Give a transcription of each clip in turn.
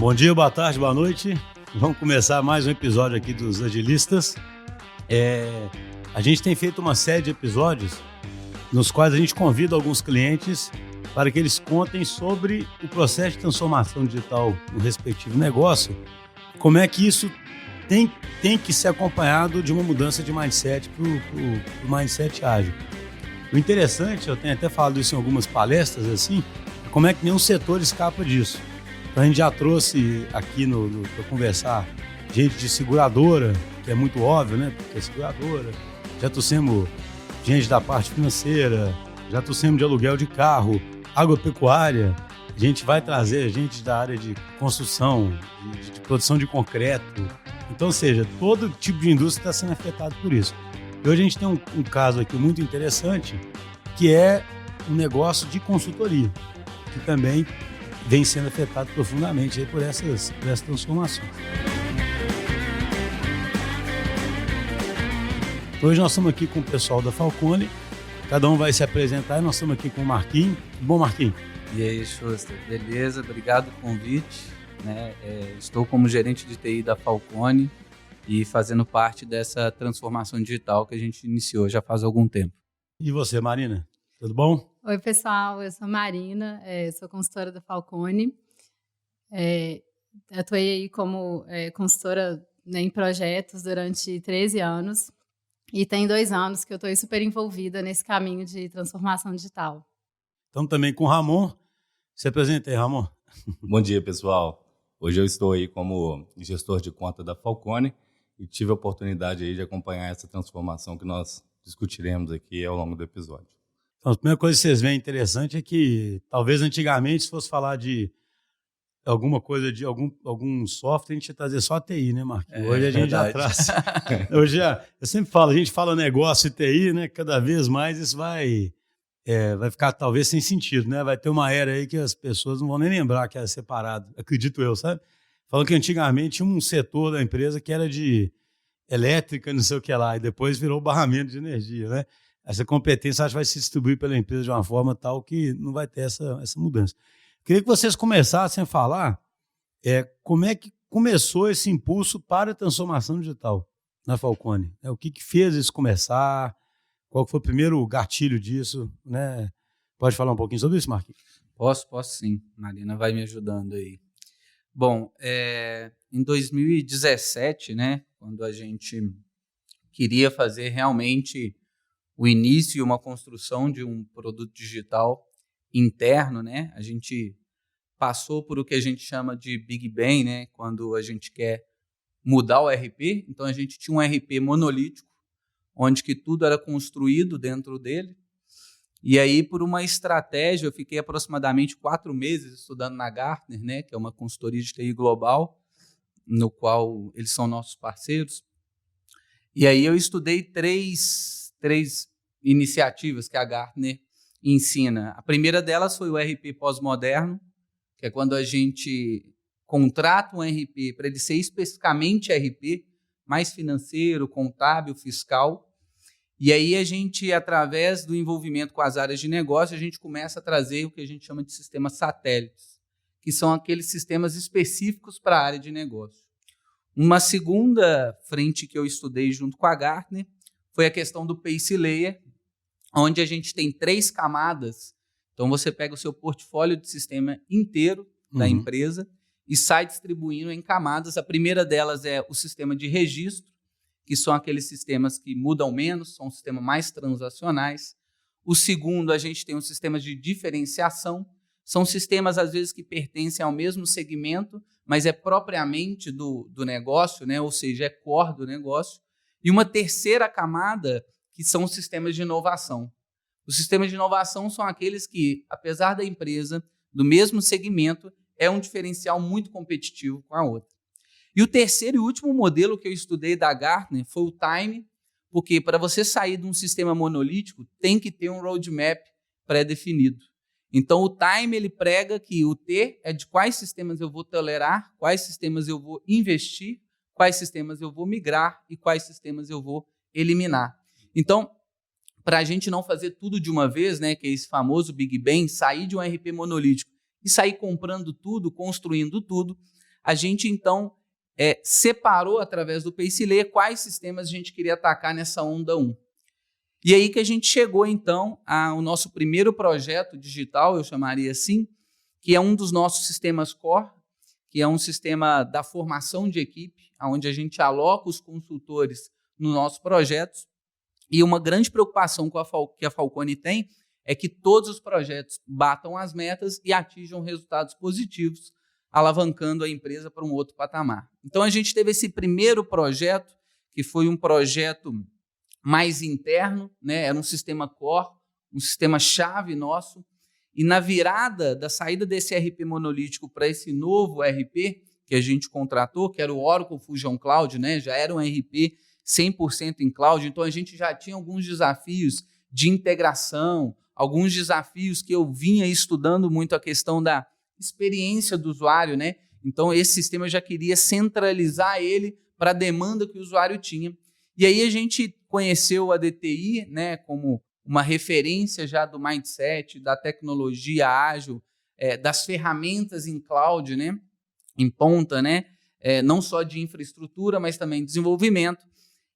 Bom dia, boa tarde, boa noite. Vamos começar mais um episódio aqui dos Agilistas. A gente tem feito uma série de episódios nos quais a gente convida alguns clientes para que eles contem sobre o processo de transformação digital no respectivo negócio, como é que isso tem que ser acompanhado de uma mudança de mindset para o mindset ágil. O interessante, eu tenho até falado isso em algumas palestras, assim, é como é que nenhum setor escapa disso. Então a gente já trouxe aqui para conversar gente de seguradora, que é muito óbvio, né? Porque é seguradora. Já trouxemos gente da parte financeira, já trouxemos de aluguel de carro, agropecuária. A gente vai trazer gente da área de construção, de produção de concreto. Então, ou seja, todo tipo de indústria está sendo afetado por isso. E hoje a gente tem um caso aqui muito interessante, que é um negócio de consultoria, que também vem sendo afetado profundamente aí por essas transformações. Hoje nós estamos aqui com o pessoal da Falcone, cada um vai se apresentar e nós estamos aqui com o Marquinhos. Bom, Marquinhos? E aí, Schuster, beleza? Obrigado pelo convite. Estou como gerente de TI da Falcone e fazendo parte dessa transformação digital que a gente iniciou já faz algum tempo. E você, Marina? Tudo bom? Oi, pessoal, eu sou Marina, sou consultora da Falcone. Atuei aí como consultora, né, em projetos durante 13 anos e tem 2 anos que eu estou super envolvida nesse caminho de transformação digital. Estamos também com o Ramon. Se apresenta aí, Ramon. Bom dia, pessoal. Hoje eu estou aí como gestor de conta da Falcone e tive a oportunidade aí de acompanhar essa transformação que nós discutiremos aqui ao longo do episódio. Então, a primeira coisa que vocês veem interessante é que talvez antigamente, se fosse falar de alguma coisa, de algum software, a gente ia trazer só a TI, né, Marquinhos? Hoje a gente já traz. Eu sempre falo, a gente fala negócio e TI, né? Cada vez mais isso vai ficar talvez sem sentido, né? Vai ter uma era aí que as pessoas não vão nem lembrar que era separado, acredito eu, sabe? Falando que antigamente tinha um setor da empresa que era de elétrica, não sei o que lá, e depois virou barramento de energia, né? Essa competência acho que vai se distribuir pela empresa de uma forma tal que não vai ter essa mudança. Queria que vocês começassem a falar como é que começou esse impulso para a transformação digital na Falcone. O que fez isso começar? Qual foi o primeiro gatilho disso? Né? Pode falar um pouquinho sobre isso, Marquinhos? Posso sim. Marina vai me ajudando aí. Bom, em 2017, né, quando a gente queria fazer realmente o início e uma construção de um produto digital interno, né? A gente passou por o que a gente chama de Big Bang, né? Quando a gente quer mudar o RP. Então, a gente tinha um RP monolítico, onde que tudo era construído dentro dele. E aí, por uma estratégia, eu fiquei aproximadamente 4 meses estudando na Gartner, né? Que é uma consultoria de TI global, no qual eles são nossos parceiros. E aí eu estudei três iniciativas que a Gartner ensina. A primeira delas foi o RP pós-moderno, que é quando a gente contrata um RP para ele ser especificamente RP, mais financeiro, contábil, fiscal. E aí a gente, através do envolvimento com as áreas de negócio, a gente começa a trazer o que a gente chama de sistemas satélites, que são aqueles sistemas específicos para a área de negócio. Uma segunda frente que eu estudei junto com a Gartner foi a questão do Pace Layer, onde a gente tem 3 camadas. Então, você pega o seu portfólio de sistema inteiro da empresa e sai distribuindo em camadas. A primeira delas é o sistema de registro, que são aqueles sistemas que mudam menos, são sistemas mais transacionais. O segundo, a gente tem os sistemas de diferenciação. São sistemas, às vezes, que pertencem ao mesmo segmento, mas é propriamente do negócio, né? Ou seja, é core do negócio. E uma terceira camada, que são os sistemas de inovação. Os sistemas de inovação são aqueles que, apesar da empresa, do mesmo segmento, é um diferencial muito competitivo com a outra. E o terceiro e último modelo que eu estudei da Gartner foi o Time, porque para você sair de um sistema monolítico, tem que ter um roadmap pré-definido. Então, o Time ele prega que o T é de quais sistemas eu vou tolerar, quais sistemas eu vou investir, quais sistemas eu vou migrar e quais sistemas eu vou eliminar. Então, para a gente não fazer tudo de uma vez, né, que é esse famoso Big Bang, sair de um RP monolítico e sair comprando tudo, construindo tudo, a gente então separou através do Pace Layer quais sistemas a gente queria atacar nessa onda 1. E aí que a gente chegou então ao nosso primeiro projeto digital, eu chamaria assim, que é um dos nossos sistemas core, que é um sistema da formação de equipe, onde a gente aloca os consultores nos nossos projetos. E uma grande preocupação que a Falcone tem é que todos os projetos batam as metas e atinjam resultados positivos, alavancando a empresa para um outro patamar. Então, a gente teve esse primeiro projeto, que foi um projeto mais interno, né? Era um sistema core, um sistema chave nosso, e na virada da saída desse RP monolítico para esse novo RP que a gente contratou, que era o Oracle Fusion Cloud, né? Já era um RP 100% em cloud, então a gente já tinha alguns desafios de integração, alguns desafios que eu vinha estudando muito a questão da experiência do usuário, né? Então esse sistema eu já queria centralizar ele para a demanda que o usuário tinha. E aí a gente conheceu a DTI, né, como uma referência já do mindset, da tecnologia ágil, das ferramentas em cloud, né, em ponta, né, não só de infraestrutura, mas também de desenvolvimento.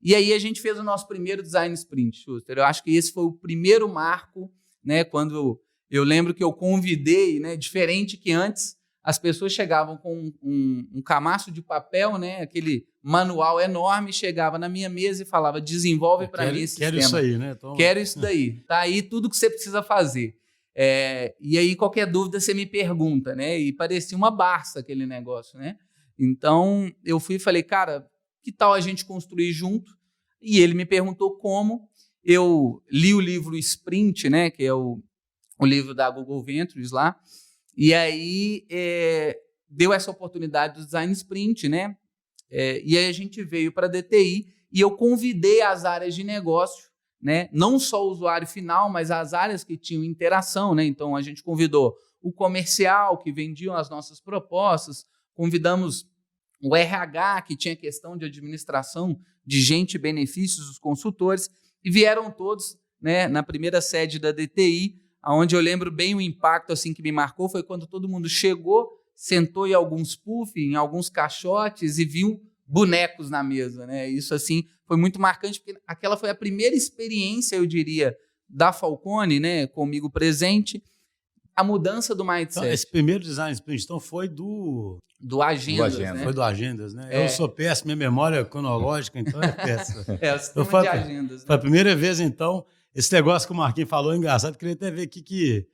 E aí a gente fez o nosso primeiro Design Sprint, Schuster. Eu acho que esse foi o primeiro marco, né, quando eu lembro que eu convidei, né, diferente que antes, as pessoas chegavam com um camaço de papel, né, aquele manual enorme, chegava na minha mesa e falava, desenvolve para mim esse sistema. Quero isso aí, né? Toma. Quero isso daí. Tá aí tudo que você precisa fazer. E aí, qualquer dúvida, você me pergunta, né? E parecia uma Barça aquele negócio, né? Então, eu fui e falei, cara, que tal a gente construir junto? E ele me perguntou como. Eu li o livro Sprint, né, que é o livro da Google Ventures lá, e aí deu essa oportunidade do Design Sprint, né? E aí a gente veio para a DTI e eu convidei as áreas de negócio, né? Não só o usuário final, mas as áreas que tinham interação, né? Então a gente convidou o comercial, que vendiam as nossas propostas, convidamos o RH, que tinha questão de administração de gente e benefícios dos consultores, e vieram todos, né, na primeira sede da DTI, onde eu lembro bem o impacto assim, que me marcou, foi quando todo mundo chegou, sentou em alguns puffs, em alguns caixotes e viu bonecos na mesa, né? Isso assim foi muito marcante, porque aquela foi a primeira experiência, eu diria, da Falcone, né, comigo presente, a mudança do mindset. Então, esse primeiro Design Sprint então, foi do Agendas, né? Foi do Agendas, né? Eu sou péssimo, minha memória cronológica, então é péssima. O sistema de Agendas. Foi a primeira vez, então, esse negócio que o Marquinhos falou é engraçado, queria até ver o que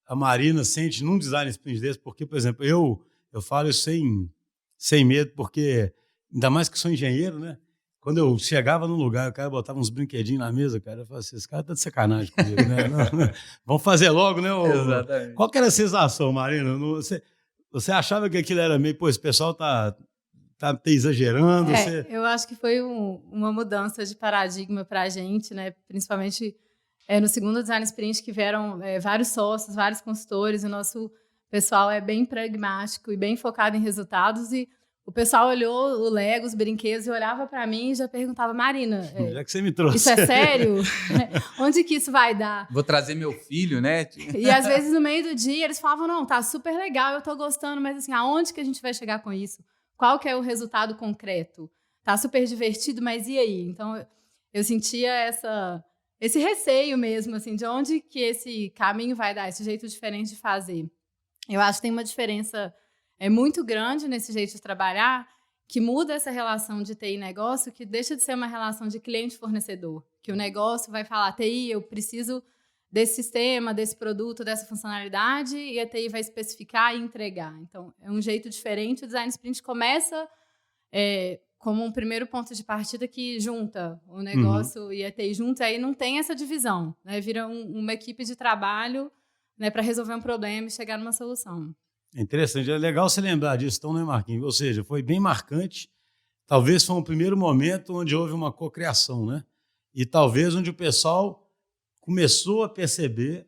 a Marina sente num Design Sprint desse, porque, por exemplo, eu falo isso sem medo, porque, ainda mais que sou engenheiro, né? Quando eu chegava num lugar, o cara botava uns brinquedinhos na mesa, cara, eu falava assim, esse cara tá de sacanagem comigo, né? Não, vamos fazer logo, né? Exatamente. Qual que era a sensação, Marina? Você achava que aquilo era meio, pô, esse pessoal tá exagerando? Eu acho que foi uma mudança de paradigma para a gente, né? Principalmente no segundo Design Sprint, que vieram vários sócios, vários consultores, o nosso pessoal é bem pragmático e bem focado em resultados, e o pessoal olhou o Lego, os brinquedos, e olhava para mim e já perguntava, Marina, já que você me trouxe. Isso é sério? Onde que isso vai dar? Vou trazer meu filho, né? E às vezes no meio do dia eles falavam, não, tá super legal, eu tô gostando, mas assim, aonde que a gente vai chegar com isso? Qual que é o resultado concreto? Tá super divertido, mas e aí? Então eu sentia esse receio mesmo, assim, de onde que esse caminho vai dar, esse jeito diferente de fazer. Eu acho que tem uma diferença muito grande nesse jeito de trabalhar, que muda essa relação de TI e negócio, que deixa de ser uma relação de cliente-fornecedor, que o negócio vai falar, TI, eu preciso desse sistema, desse produto, dessa funcionalidade, e a TI vai especificar e entregar. Então, é um jeito diferente. O Design Sprint começa como um primeiro ponto de partida que junta o negócio e a TI juntos, aí não tem essa divisão, né? Vira uma equipe de trabalho, né, para resolver um problema e chegar numa solução. É interessante, é legal você lembrar disso, então, né, Marquinhos? Ou seja, foi bem marcante. Talvez foi um primeiro momento onde houve uma cocriação, né? E talvez onde o pessoal começou a perceber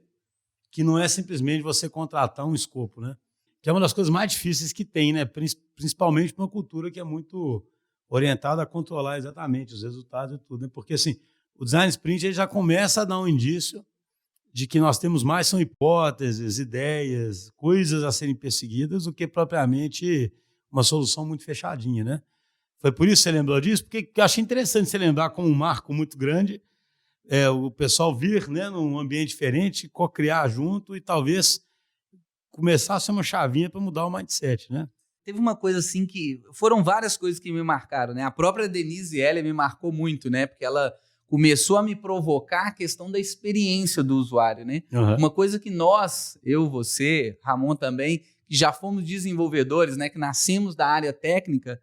que não é simplesmente você contratar um escopo, né? Que é uma das coisas mais difíceis que tem, né? Principalmente para uma cultura que é muito orientada a controlar exatamente os resultados e tudo, né? Porque, assim, o Design Sprint ele já começa a dar um indício de que nós temos mais são hipóteses, ideias, coisas a serem perseguidas do que propriamente uma solução muito fechadinha, né? Foi por isso que você lembrou disso? Porque eu achei interessante você lembrar como um marco muito grande, o pessoal vir, né, num ambiente diferente, co-criar junto e talvez começar a ser uma chavinha para mudar o mindset, né? Teve uma coisa assim que... Foram várias coisas que me marcaram, né? A própria Denise Heller me marcou muito, né? Porque ela começou a me provocar a questão da experiência do usuário, né? Uhum. Uma coisa que nós, eu, você, Ramon também, que já fomos desenvolvedores, né? Que nascemos da área técnica,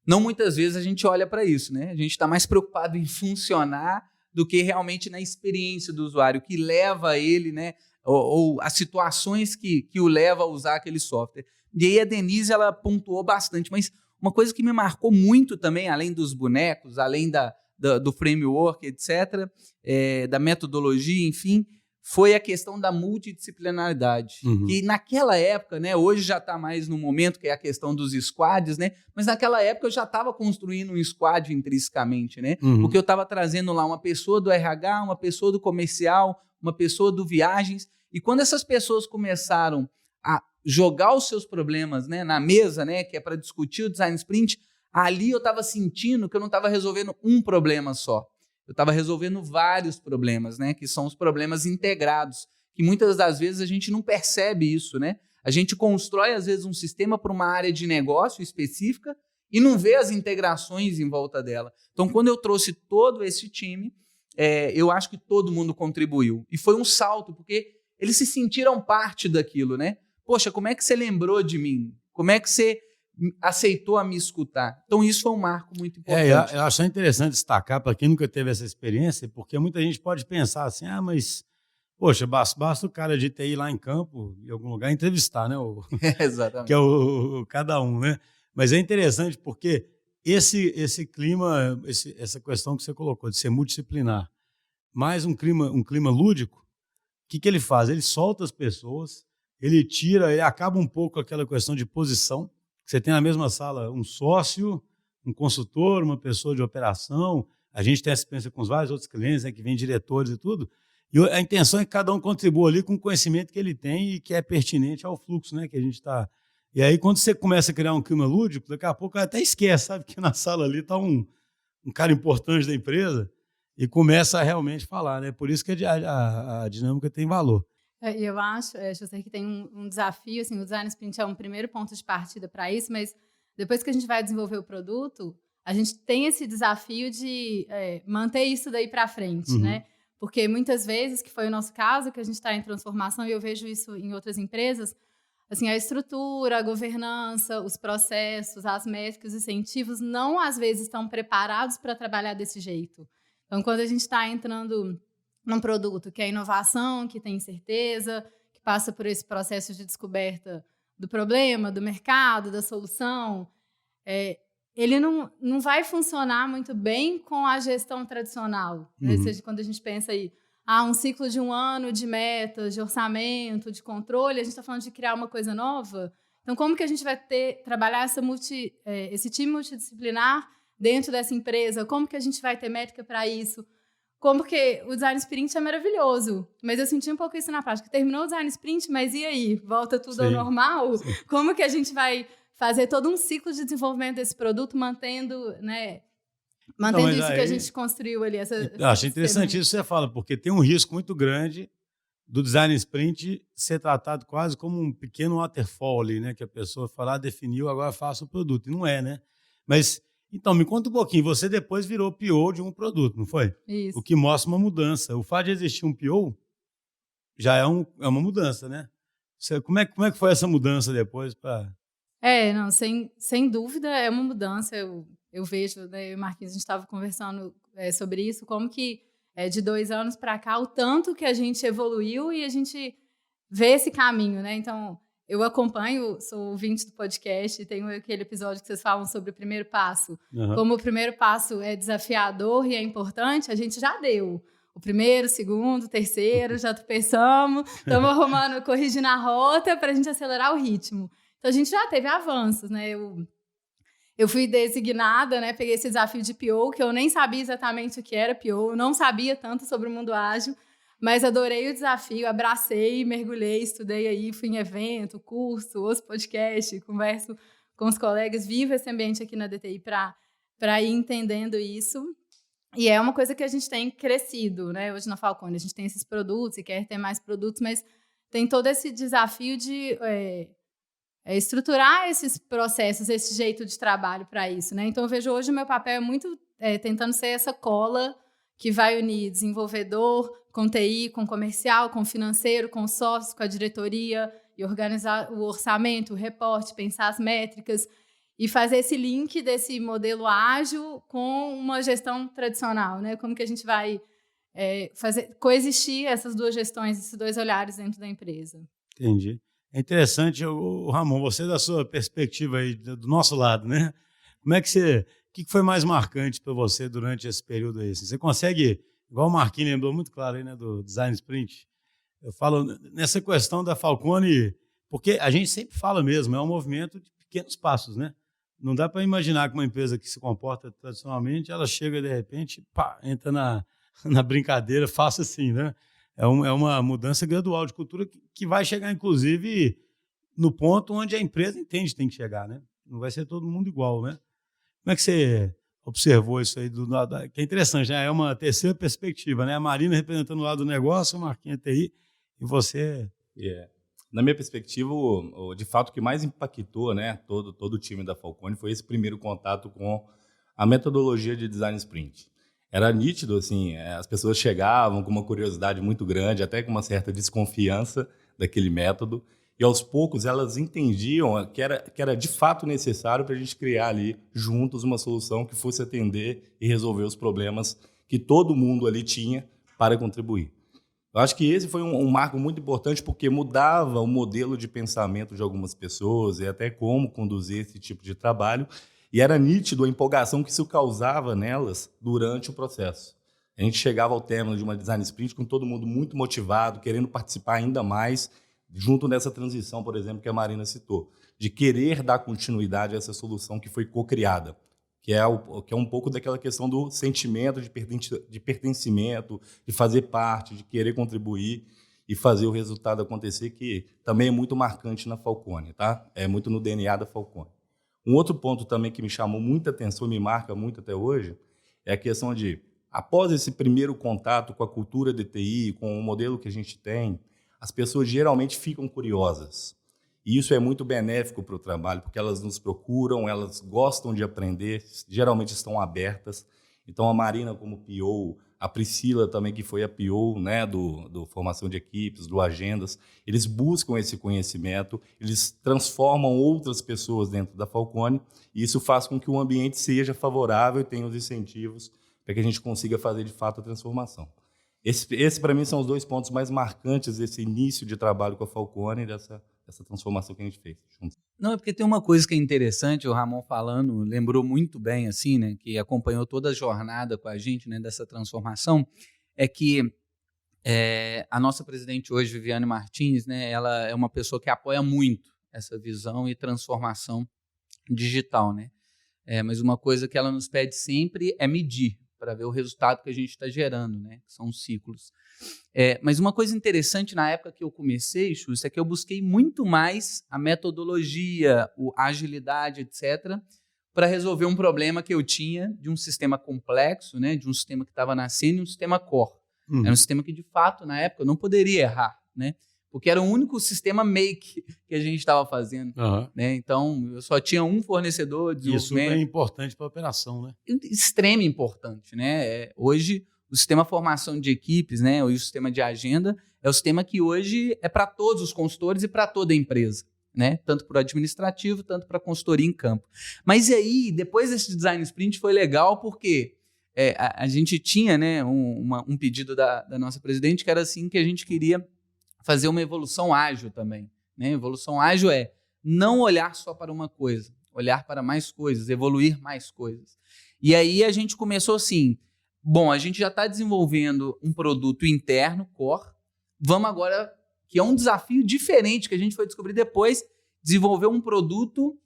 não muitas vezes a gente olha para isso, né? A gente está mais preocupado em funcionar do que realmente na experiência do usuário, que leva ele, né? Ou as situações que o leva a usar aquele software. E aí a Denise, ela pontuou bastante, mas uma coisa que me marcou muito também, além dos bonecos, além do framework, etc., da metodologia, enfim, foi a questão da multidisciplinaridade. Uhum. Que naquela época, né, hoje já está mais no momento, que é a questão dos squads, né, mas naquela época eu já estava construindo um squad intrinsecamente, né, Uhum. porque eu estava trazendo lá uma pessoa do RH, uma pessoa do comercial, uma pessoa do viagens, e quando essas pessoas começaram a jogar os seus problemas, né, na mesa, né, que é para discutir o design sprint, ali eu estava sentindo que eu não estava resolvendo um problema só. Eu estava resolvendo vários problemas, né, que são os problemas integrados, que muitas das vezes a gente não percebe isso, né? A gente constrói, às vezes, um sistema para uma área de negócio específica e não vê as integrações em volta dela. Então, quando eu trouxe todo esse time, eu acho que todo mundo contribuiu. E foi um salto, porque eles se sentiram parte daquilo, né? Poxa, como é que você lembrou de mim? Como é que você aceitou a me escutar? Então, isso foi um marco muito importante. Eu acho interessante destacar para quem nunca teve essa experiência, porque muita gente pode pensar assim, mas, poxa, basta o cara de TI lá em campo, em algum lugar, entrevistar, né? Exatamente. Que é o cada um, né? Mas é interessante porque esse clima, essa questão que você colocou de ser multidisciplinar, mais um clima lúdico, o que ele faz? Ele solta as pessoas, ele acaba um pouco aquela questão de posição. Você tem na mesma sala um sócio, um consultor, uma pessoa de operação. A gente tem essa experiência com os vários outros clientes, né, que vêm diretores e tudo. E a intenção é que cada um contribua ali com o conhecimento que ele tem e que é pertinente ao fluxo, né, que a gente está. E aí, quando você começa a criar um clima lúdico, daqui a pouco até esquece, sabe, que na sala ali está um cara importante da empresa e começa a realmente falar, né? Por isso que a dinâmica tem valor. Eu acho, José, que tem um desafio, assim, o design sprint é um primeiro ponto de partida para isso, mas depois que a gente vai desenvolver o produto, a gente tem esse desafio de manter isso daí para frente, Uhum. né? Porque muitas vezes, que foi o nosso caso, que a gente está em transformação, e eu vejo isso em outras empresas, assim, a estrutura, a governança, os processos, as métricas, os incentivos, não às vezes estão preparados para trabalhar desse jeito. Então, quando a gente está entrando num produto que é inovação, que tem certeza, que passa por esse processo de descoberta do problema, do mercado, da solução, ele não vai funcionar muito bem com a gestão tradicional. Né? Uhum. Ou seja, quando a gente pensa aí, um ciclo de 1 ano de metas, de orçamento, de controle, a gente está falando de criar uma coisa nova. Então, como que a gente vai trabalhar esse time multidisciplinar dentro dessa empresa? Como que a gente vai ter métrica para isso? Como que o design sprint é maravilhoso, mas eu senti um pouco isso na prática. Terminou o design sprint, mas e aí? Volta tudo ao normal? Sim. Como que a gente vai fazer todo um ciclo de desenvolvimento desse produto, mantendo isso que a gente construiu ali? Eu achei interessante isso que você fala, porque tem um risco muito grande do design sprint ser tratado quase como um pequeno waterfall ali, né? Que a pessoa fala, definiu, agora faça o produto. E não é, né? Mas... Então, me conta um pouquinho. Você depois virou PO de um produto, não foi? Isso. O que mostra uma mudança. O fato de existir um PO já é uma mudança, né? Como é que foi essa mudança depois? Sem dúvida é uma mudança. Eu vejo, né, eu e o Marquinhos, a gente estava conversando sobre isso, como que de 2 anos para cá, o tanto que a gente evoluiu e a gente vê esse caminho, né? Então... Eu acompanho, sou ouvinte do podcast, e tenho aquele episódio que vocês falam sobre o primeiro passo. Uhum. Como o primeiro passo é desafiador e é importante, a gente já deu. O primeiro, segundo, terceiro, já tropeçamos, estamos arrumando, corrigindo a rota para a gente acelerar o ritmo. Então, a gente já teve avanços, né? Eu fui designada, né? Peguei esse desafio de PO, que eu nem sabia exatamente o que era PO, eu não sabia tanto sobre o mundo ágil, mas adorei o desafio, abracei, mergulhei, estudei aí, fui em evento, curso, ouço podcast, converso com os colegas, vivo esse ambiente aqui na DTI para ir entendendo isso. E é uma coisa que a gente tem crescido, né? Hoje na Falcone a gente tem esses produtos e quer ter mais produtos, mas tem todo esse desafio de estruturar esses processos, esse jeito de trabalho para isso, né? Então eu vejo hoje o meu papel é muito tentando ser essa cola que vai unir desenvolvedor com TI, com comercial, com financeiro, com sócios, com a diretoria, e organizar o orçamento, o reporte, pensar as métricas e fazer esse link desse modelo ágil com uma gestão tradicional, né? Como que a gente vai coexistir essas duas gestões, esses dois olhares dentro da empresa. Entendi. É interessante, Ramon, você da sua perspectiva aí, do nosso lado, né? Como é que o que foi mais marcante para você durante esse período aí? Você consegue, igual o Marquinhos lembrou muito claro aí, né, do Design Sprint, eu falo nessa questão da Falcone, porque a gente sempre fala mesmo, é um movimento de pequenos passos, né? Não dá para imaginar que uma empresa que se comporta tradicionalmente, ela chega de repente, pá, entra na brincadeira, faça assim, né? É uma mudança gradual de cultura que vai chegar, inclusive, no ponto onde a empresa entende que tem que chegar, né? Não vai ser todo mundo igual, né? Como é que você observou isso aí? Que é interessante, né? É uma terceira perspectiva, né? A Marina representando o lado do negócio, o Marquinhos TI, e você... Na minha perspectiva, de fato, o que mais impactou, né, todo o time da Falcone foi esse primeiro contato com a metodologia de Design Sprint. Era nítido, assim, as pessoas chegavam com uma curiosidade muito grande, até com uma certa desconfiança daquele método, e aos poucos elas entendiam que era de fato necessário para a gente criar ali juntos uma solução que fosse atender e resolver os problemas que todo mundo ali tinha para contribuir. Eu acho que esse foi um marco muito importante porque mudava o modelo de pensamento de algumas pessoas e até como conduzir esse tipo de trabalho, e era nítido a empolgação que isso causava nelas durante o processo. A gente chegava ao término de uma Design Sprint com todo mundo muito motivado, querendo participar ainda mais, junto nessa transição, por exemplo, que a Marina citou, de querer dar continuidade a essa solução que foi co-criada, que é um pouco daquela questão do sentimento de pertencimento, de fazer parte, de querer contribuir e fazer o resultado acontecer, que também é muito marcante na Falcone, tá? É muito no DNA da Falcone. Um outro ponto também que me chamou muita atenção, me marca muito até hoje, é a questão de, após esse primeiro contato com a cultura de TI, com o modelo que a gente tem, as pessoas geralmente ficam curiosas. E isso é muito benéfico para o trabalho, porque elas nos procuram, elas gostam de aprender, geralmente estão abertas. Então, a Marina como PO, a Priscila também, que foi a PO, né, do Formação de Equipes, do Agendas, eles buscam esse conhecimento, eles transformam outras pessoas dentro da Falcone, e isso faz com que o ambiente seja favorável e tenha os incentivos para que a gente consiga fazer, de fato, a transformação. Esse para mim, são os dois pontos mais marcantes desse início de trabalho com a Falcone, dessa transformação que a gente fez juntos. Não, é porque tem uma coisa que é interessante, o Ramon falando, lembrou muito bem, assim, né, que acompanhou toda a jornada com a gente, né, dessa transformação, é que a nossa presidente hoje, Viviane Martins, né, ela é uma pessoa que apoia muito essa visão e transformação digital, né? Mas uma coisa que ela nos pede sempre é medir, para ver o resultado que a gente está gerando, né? Que são os ciclos. Mas uma coisa interessante na época que eu comecei, Xuxa, é que eu busquei muito mais a metodologia, a agilidade, etc., para resolver um problema que eu tinha de um sistema complexo, né? De um sistema que estava nascendo e um sistema core. Era um sistema que, de fato, na época, eu não poderia errar, né? Porque era o único sistema make que a gente estava fazendo. Né? Então, eu só tinha um fornecedor de desenvolvimento. Isso é importante para a operação, né? Extremo importante, né? Hoje, o sistema formação de equipes, né? E o sistema de agenda é o sistema que hoje é para todos os consultores e para toda a empresa, né? Tanto para o administrativo, tanto para a consultoria em campo. Mas e aí, depois desse Design Sprint, foi legal porque a gente tinha, né, um pedido da nossa presidente que era assim, que a gente queria fazer uma evolução ágil também, né? Evolução ágil é não olhar só para uma coisa, olhar para mais coisas, evoluir mais coisas. E aí a gente começou assim, bom, a gente já está desenvolvendo um produto interno, core, vamos agora, que é um desafio diferente que a gente foi descobrir depois, desenvolver um produto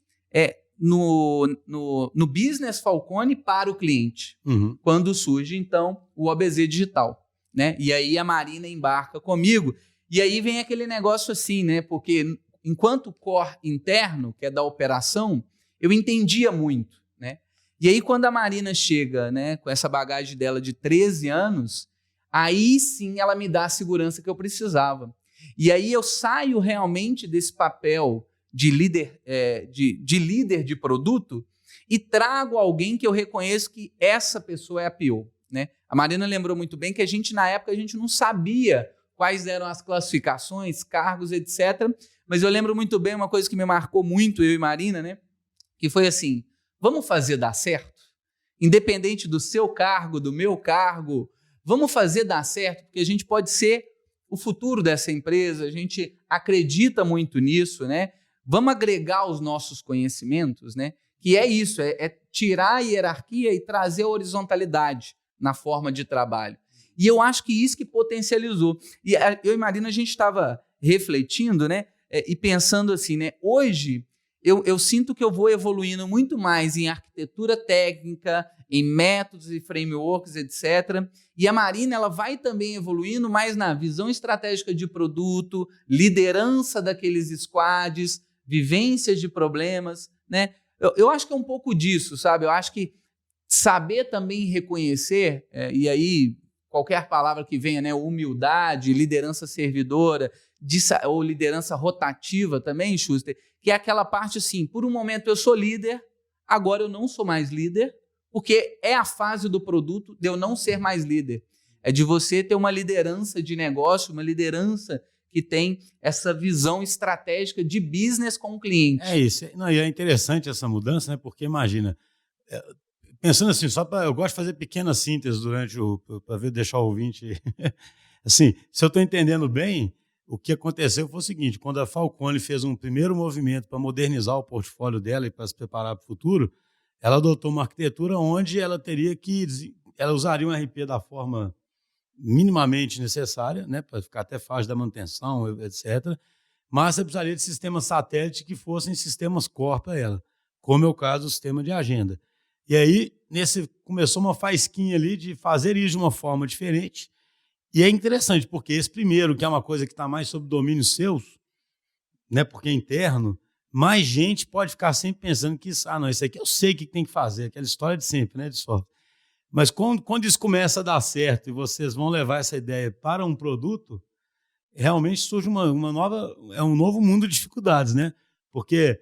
no Business Falcone para o cliente, quando surge, então, o OBZ Digital, né? E aí a Marina embarca comigo. E aí vem aquele negócio assim, né? Porque enquanto o core interno, que é da operação, eu entendia muito, né? E aí, quando a Marina chega, né, com essa bagagem dela de 13 anos, aí sim ela me dá a segurança que eu precisava. E aí eu saio realmente desse papel de líder, de líder de produto e trago alguém que eu reconheço que essa pessoa é a PO, né? A Marina lembrou muito bem que na época, a gente não sabia quais eram as classificações, cargos, etc. Mas eu lembro muito bem uma coisa que me marcou muito, eu e Marina, né? Que foi assim, vamos fazer dar certo? Independente do seu cargo, do meu cargo, vamos fazer dar certo, porque a gente pode ser o futuro dessa empresa, a gente acredita muito nisso, né? Vamos agregar os nossos conhecimentos, né? Que é isso, é tirar a hierarquia e trazer a horizontalidade na forma de trabalho. E eu acho que isso que potencializou. E eu e Marina, a gente estava refletindo, né? E pensando assim, né? Hoje, eu sinto que eu vou evoluindo muito mais em arquitetura técnica, em métodos e frameworks, etc. E a Marina, ela vai também evoluindo mais na visão estratégica de produto, liderança daqueles squads, vivências de problemas, né? Eu acho que é um pouco disso, sabe? Eu acho que saber também reconhecer, e aí qualquer palavra que venha, né? Humildade, liderança servidora, ou liderança rotativa também, Schuster, que é aquela parte assim, por um momento eu sou líder, agora eu não sou mais líder, porque é a fase do produto de eu não ser mais líder. É de você ter uma liderança de negócio, uma liderança que tem essa visão estratégica de business com o cliente. É isso. Não, e é interessante essa mudança, né? Porque imagina, pensando assim, eu gosto de fazer pequenas sínteses para deixar o ouvinte. Assim, se eu estou entendendo bem, o que aconteceu foi o seguinte: quando a Falcone fez um primeiro movimento para modernizar o portfólio dela e para se preparar para o futuro, ela adotou uma arquitetura onde ela usaria um RP da forma minimamente necessária, né, para ficar até fácil da manutenção, etc. Mas você precisaria de sistemas satélite que fossem sistemas core para ela, como é o caso do sistema de agenda. E aí, começou uma faísquinha ali de fazer isso de uma forma diferente. E é interessante, porque esse primeiro, que é uma coisa que está mais sob domínio seus, né, porque é interno, mais gente pode ficar sempre pensando que isso aqui eu sei o que tem que fazer, aquela história de sempre, né, de sorte. Mas quando isso começa a dar certo e vocês vão levar essa ideia para um produto, realmente surge um novo mundo de dificuldades, né? Porque,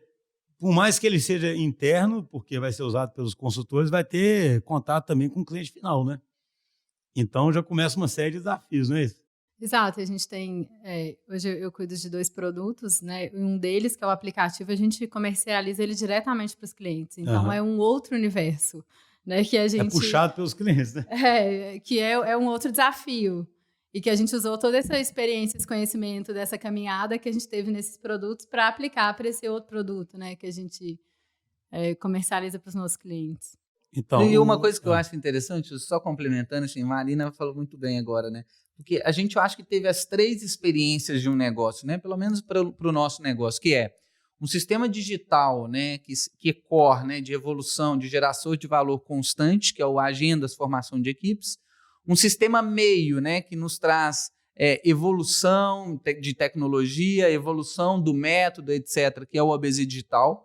por mais que ele seja interno, porque vai ser usado pelos consultores, vai ter contato também com o cliente final, né? Então já começa uma série de desafios, não é isso? Exato, a gente tem, hoje eu cuido de 2 produtos, né? Um deles, que é o aplicativo, a gente comercializa ele diretamente para os clientes, então é um outro universo, né? Que a gente, é puxado pelos clientes, né? Que é um outro desafio, e que a gente usou toda essa experiência, esse conhecimento dessa caminhada que a gente teve nesses produtos para aplicar para esse outro produto, né? Que a gente comercializa para os nossos clientes. Então, e uma coisa que eu acho interessante, só complementando, assim, a Marina falou muito bem agora, né? Porque a gente, eu acho que teve as 3 experiências de um negócio, né? Pelo menos para o nosso negócio, que é um sistema digital, né? Que é core, né? De evolução, de geração de valor constante, que é o Agendas, formação de equipes. Um sistema meio, né? Que nos traz evolução de tecnologia, evolução do método, etc., que é o ABC Digital.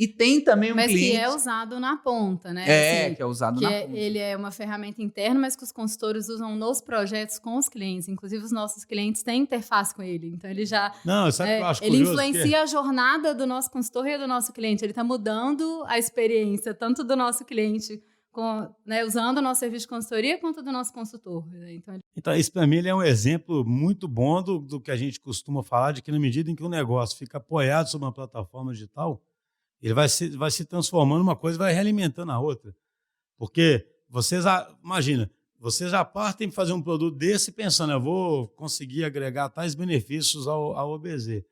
E tem também mas cliente... que é usado na ponta, né? Assim, que é usado na ponta. Ele é uma ferramenta interna, mas que os consultores usam nos projetos com os clientes. Inclusive, os nossos clientes têm interface com ele. Então, ele já... Não, sabe o que eu acho ele curioso? influencia a jornada do nosso consultor e do nosso cliente. Ele está mudando a experiência, tanto do nosso cliente, usando o nosso serviço de consultoria, quanto do nosso consultor. Então isso para mim ele é um exemplo muito bom do que a gente costuma falar, de que na medida em que o negócio fica apoiado sobre uma plataforma digital, ele vai se transformando uma coisa e vai realimentando a outra. Porque imagina, vocês já partem para fazer um produto desse pensando, eu vou conseguir agregar tais benefícios ao OBZ.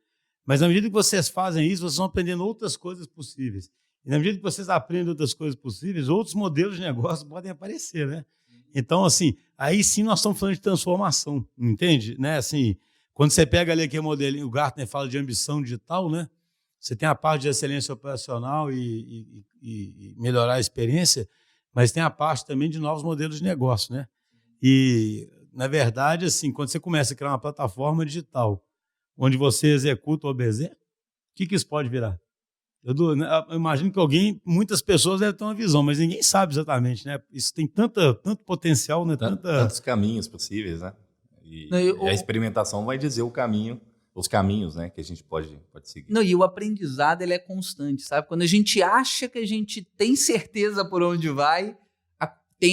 Mas na medida que vocês fazem isso, vocês vão aprendendo outras coisas possíveis. E na medida que vocês aprendem outras coisas possíveis, outros modelos de negócio podem aparecer, né? Então, assim, aí sim nós estamos falando de transformação, entende? Né? Assim, quando você pega ali aquele modelinho, o Gartner fala de ambição digital, né? Você tem a parte de excelência operacional e melhorar a experiência, mas tem a parte também de novos modelos de negócio, né? E, na verdade, assim, quando você começa a criar uma plataforma digital onde você executa o OBZ, o que isso pode virar? Eu imagino que muitas pessoas devem ter uma visão, mas ninguém sabe exatamente, né? Isso tem tanto potencial, né? Tantos caminhos possíveis, né? E a experimentação vai dizer os caminhos, né, que a gente pode seguir. Não, e o aprendizado, ele é constante, sabe? Quando a gente acha que a gente tem certeza por onde vai,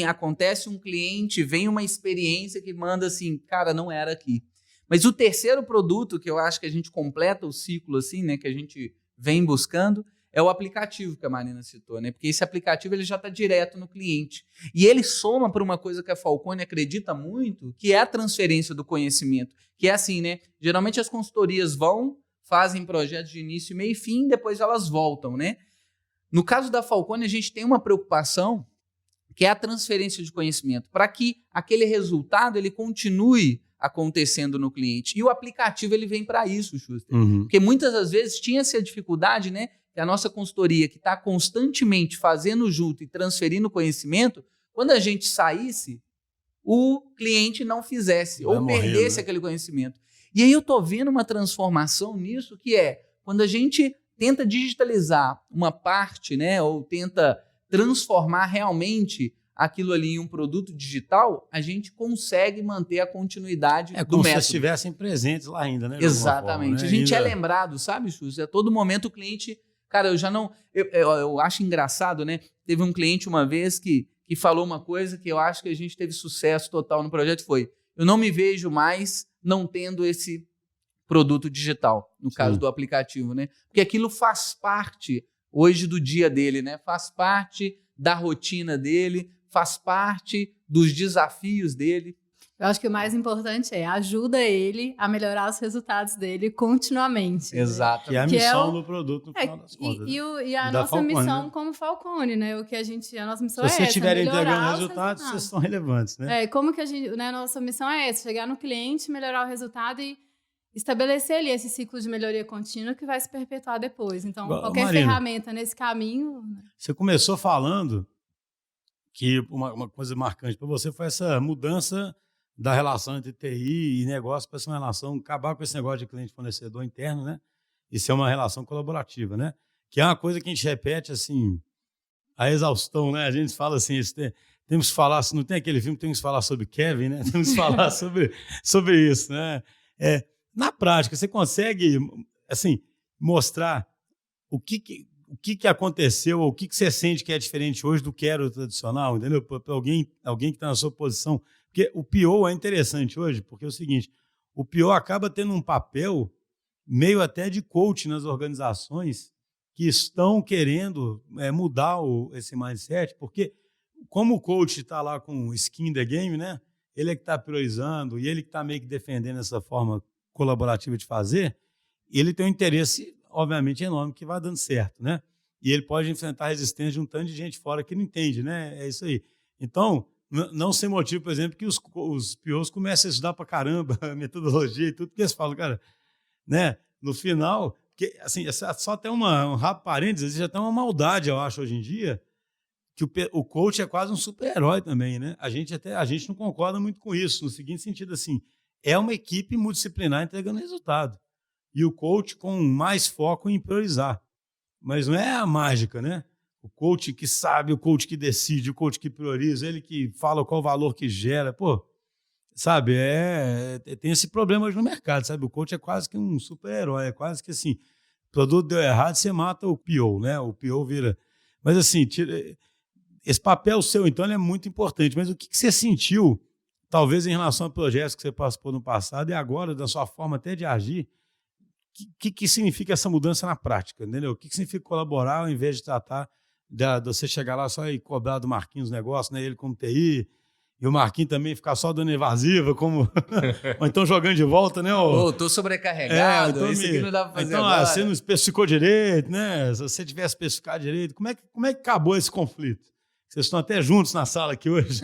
acontece um cliente, vem uma experiência que manda assim, cara, não era aqui. Mas o terceiro produto que eu acho que a gente completa o ciclo assim, né, que a gente vem buscando, é o aplicativo que a Marina citou, né? Porque esse aplicativo ele já está direto no cliente. E ele soma para uma coisa que a Falcone acredita muito, que é a transferência do conhecimento. Que é assim, né? Geralmente as consultorias fazem projetos de início, meio e fim, depois elas voltam, né? No caso da Falcone, a gente tem uma preocupação, que é a transferência de conhecimento, para que aquele resultado ele continue acontecendo no cliente. E o aplicativo ele vem para isso, Schuster. Porque muitas das vezes tinha-se a dificuldade, né? Que a nossa consultoria, que está constantemente fazendo junto e transferindo conhecimento, quando a gente saísse, o cliente não fizesse ou perdesse aquele conhecimento. E aí eu estou vendo uma transformação nisso, que é quando a gente tenta digitalizar uma parte, né, ou tenta transformar realmente aquilo ali em um produto digital, a gente consegue manter a continuidade do método. É como se estivessem presentes lá ainda, né? Exatamente. Forma, né? A gente é lembrado, sabe, Chus? A todo momento o cliente... Cara, eu já não... Eu acho engraçado, né? Teve um cliente uma vez que falou uma coisa que eu acho que a gente teve sucesso total no projeto, foi: eu não me vejo mais não tendo esse produto digital, no caso do aplicativo, né? Porque aquilo faz parte hoje do dia dele, né? Faz parte da rotina dele, faz parte dos desafios dele. Eu acho que o mais importante ajuda ele a melhorar os resultados dele continuamente. Exato. Que é a missão do produto, no final das contas. E a nossa Falcone, missão, né? como Falcone, né? A nossa missão Se é vocês essa, estiverem melhorar entregando os resultados, vocês são relevantes, né? Como que a gente, né, nossa missão é essa, chegar no cliente, melhorar o resultado e estabelecer ali esse ciclo de melhoria contínua que vai se perpetuar depois. Então, qualquer ferramenta nesse caminho... Você começou falando que uma coisa marcante para você foi essa mudança da relação entre TI e negócio para ser uma relação, acabar com esse negócio de cliente-fornecedor interno, né? E ser uma relação colaborativa, né? Que é uma coisa que a gente repete, assim, a exaustão, né? A gente fala assim, temos que falar, não tem aquele filme, temos que falar sobre Kevin, né? Temos que falar sobre isso, né? Na prática, você consegue, assim, mostrar o que aconteceu, ou o que você sente que é diferente hoje do que era o tradicional, entendeu? Para alguém que está na sua posição. Porque o PO é interessante hoje, porque é o seguinte, o PO acaba tendo um papel meio até de coach nas organizações que estão querendo mudar esse mindset, porque como o coach está lá com skin in the game, né? Ele é que está priorizando e ele que está meio que defendendo essa forma colaborativa de fazer, ele tem um interesse, obviamente, enorme que vai dando certo, né? E ele pode enfrentar a resistência de um tanto de gente fora que não entende, né? É isso aí. Então, não sem motivo, por exemplo, que os POs comecem a estudar pra caramba a metodologia e tudo, porque eles falam, cara, né? No final, que, assim, só tem um rápido parênteses, já tem uma maldade, eu acho, hoje em dia, que o coach é quase um super-herói também, né? A gente não concorda muito com isso, no seguinte sentido, assim, é uma equipe multidisciplinar entregando resultado. E o coach com mais foco em priorizar. Mas não é a mágica, né? O coach que sabe, o coach que decide, o coach que prioriza, ele que fala qual o valor que gera. Pô, sabe, tem esse problema hoje no mercado, sabe? O coach é quase que um super-herói, é quase que assim, o produto deu errado, você mata o PO, né? O PO vira... Mas assim, esse papel seu, então, ele é muito importante. Mas o que você sentiu, talvez em relação a projetos que você participou no passado e agora, da sua forma até de agir, que significa essa mudança na prática, entendeu? O que significa colaborar ao invés de tratar de você chegar lá só e cobrar do Marquinhos negócio, né? Ele como TI, e o Marquinhos também ficar só dando evasiva, como... ou então jogando de volta, né? Tô sobrecarregado, então isso aqui não dá pra fazer então, agora. Você não especificou direito, né? Se você tivesse especificado direito, como é que acabou esse conflito? Vocês estão até juntos na sala aqui hoje.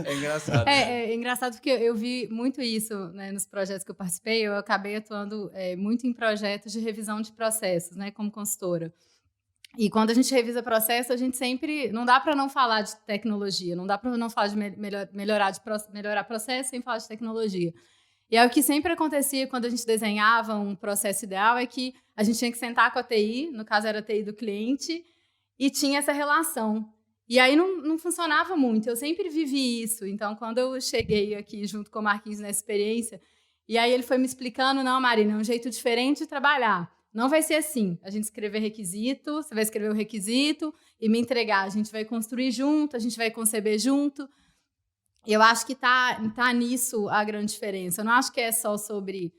É engraçado. É engraçado porque eu vi muito isso, né, nos projetos que eu participei. Eu acabei atuando muito em projetos de revisão de processos, né, como consultora. E quando a gente revisa processo, a gente sempre... Não dá para não falar de tecnologia, não dá para não falar de melhorar processo sem falar de tecnologia. E aí o que sempre acontecia quando a gente desenhava um processo ideal é que a gente tinha que sentar com a TI, no caso era a TI do cliente, e tinha essa relação. E aí não funcionava muito, eu sempre vivi isso. Então, quando eu cheguei aqui junto com o Marquinhos nessa experiência, e aí ele foi me explicando, não, Marina, é um jeito diferente de trabalhar. Não vai ser assim, a gente escrever requisito, você vai escrever o requisito e me entregar. A gente vai construir junto, a gente vai conceber junto. E eu acho que tá nisso a grande diferença. Eu não acho que é só sobre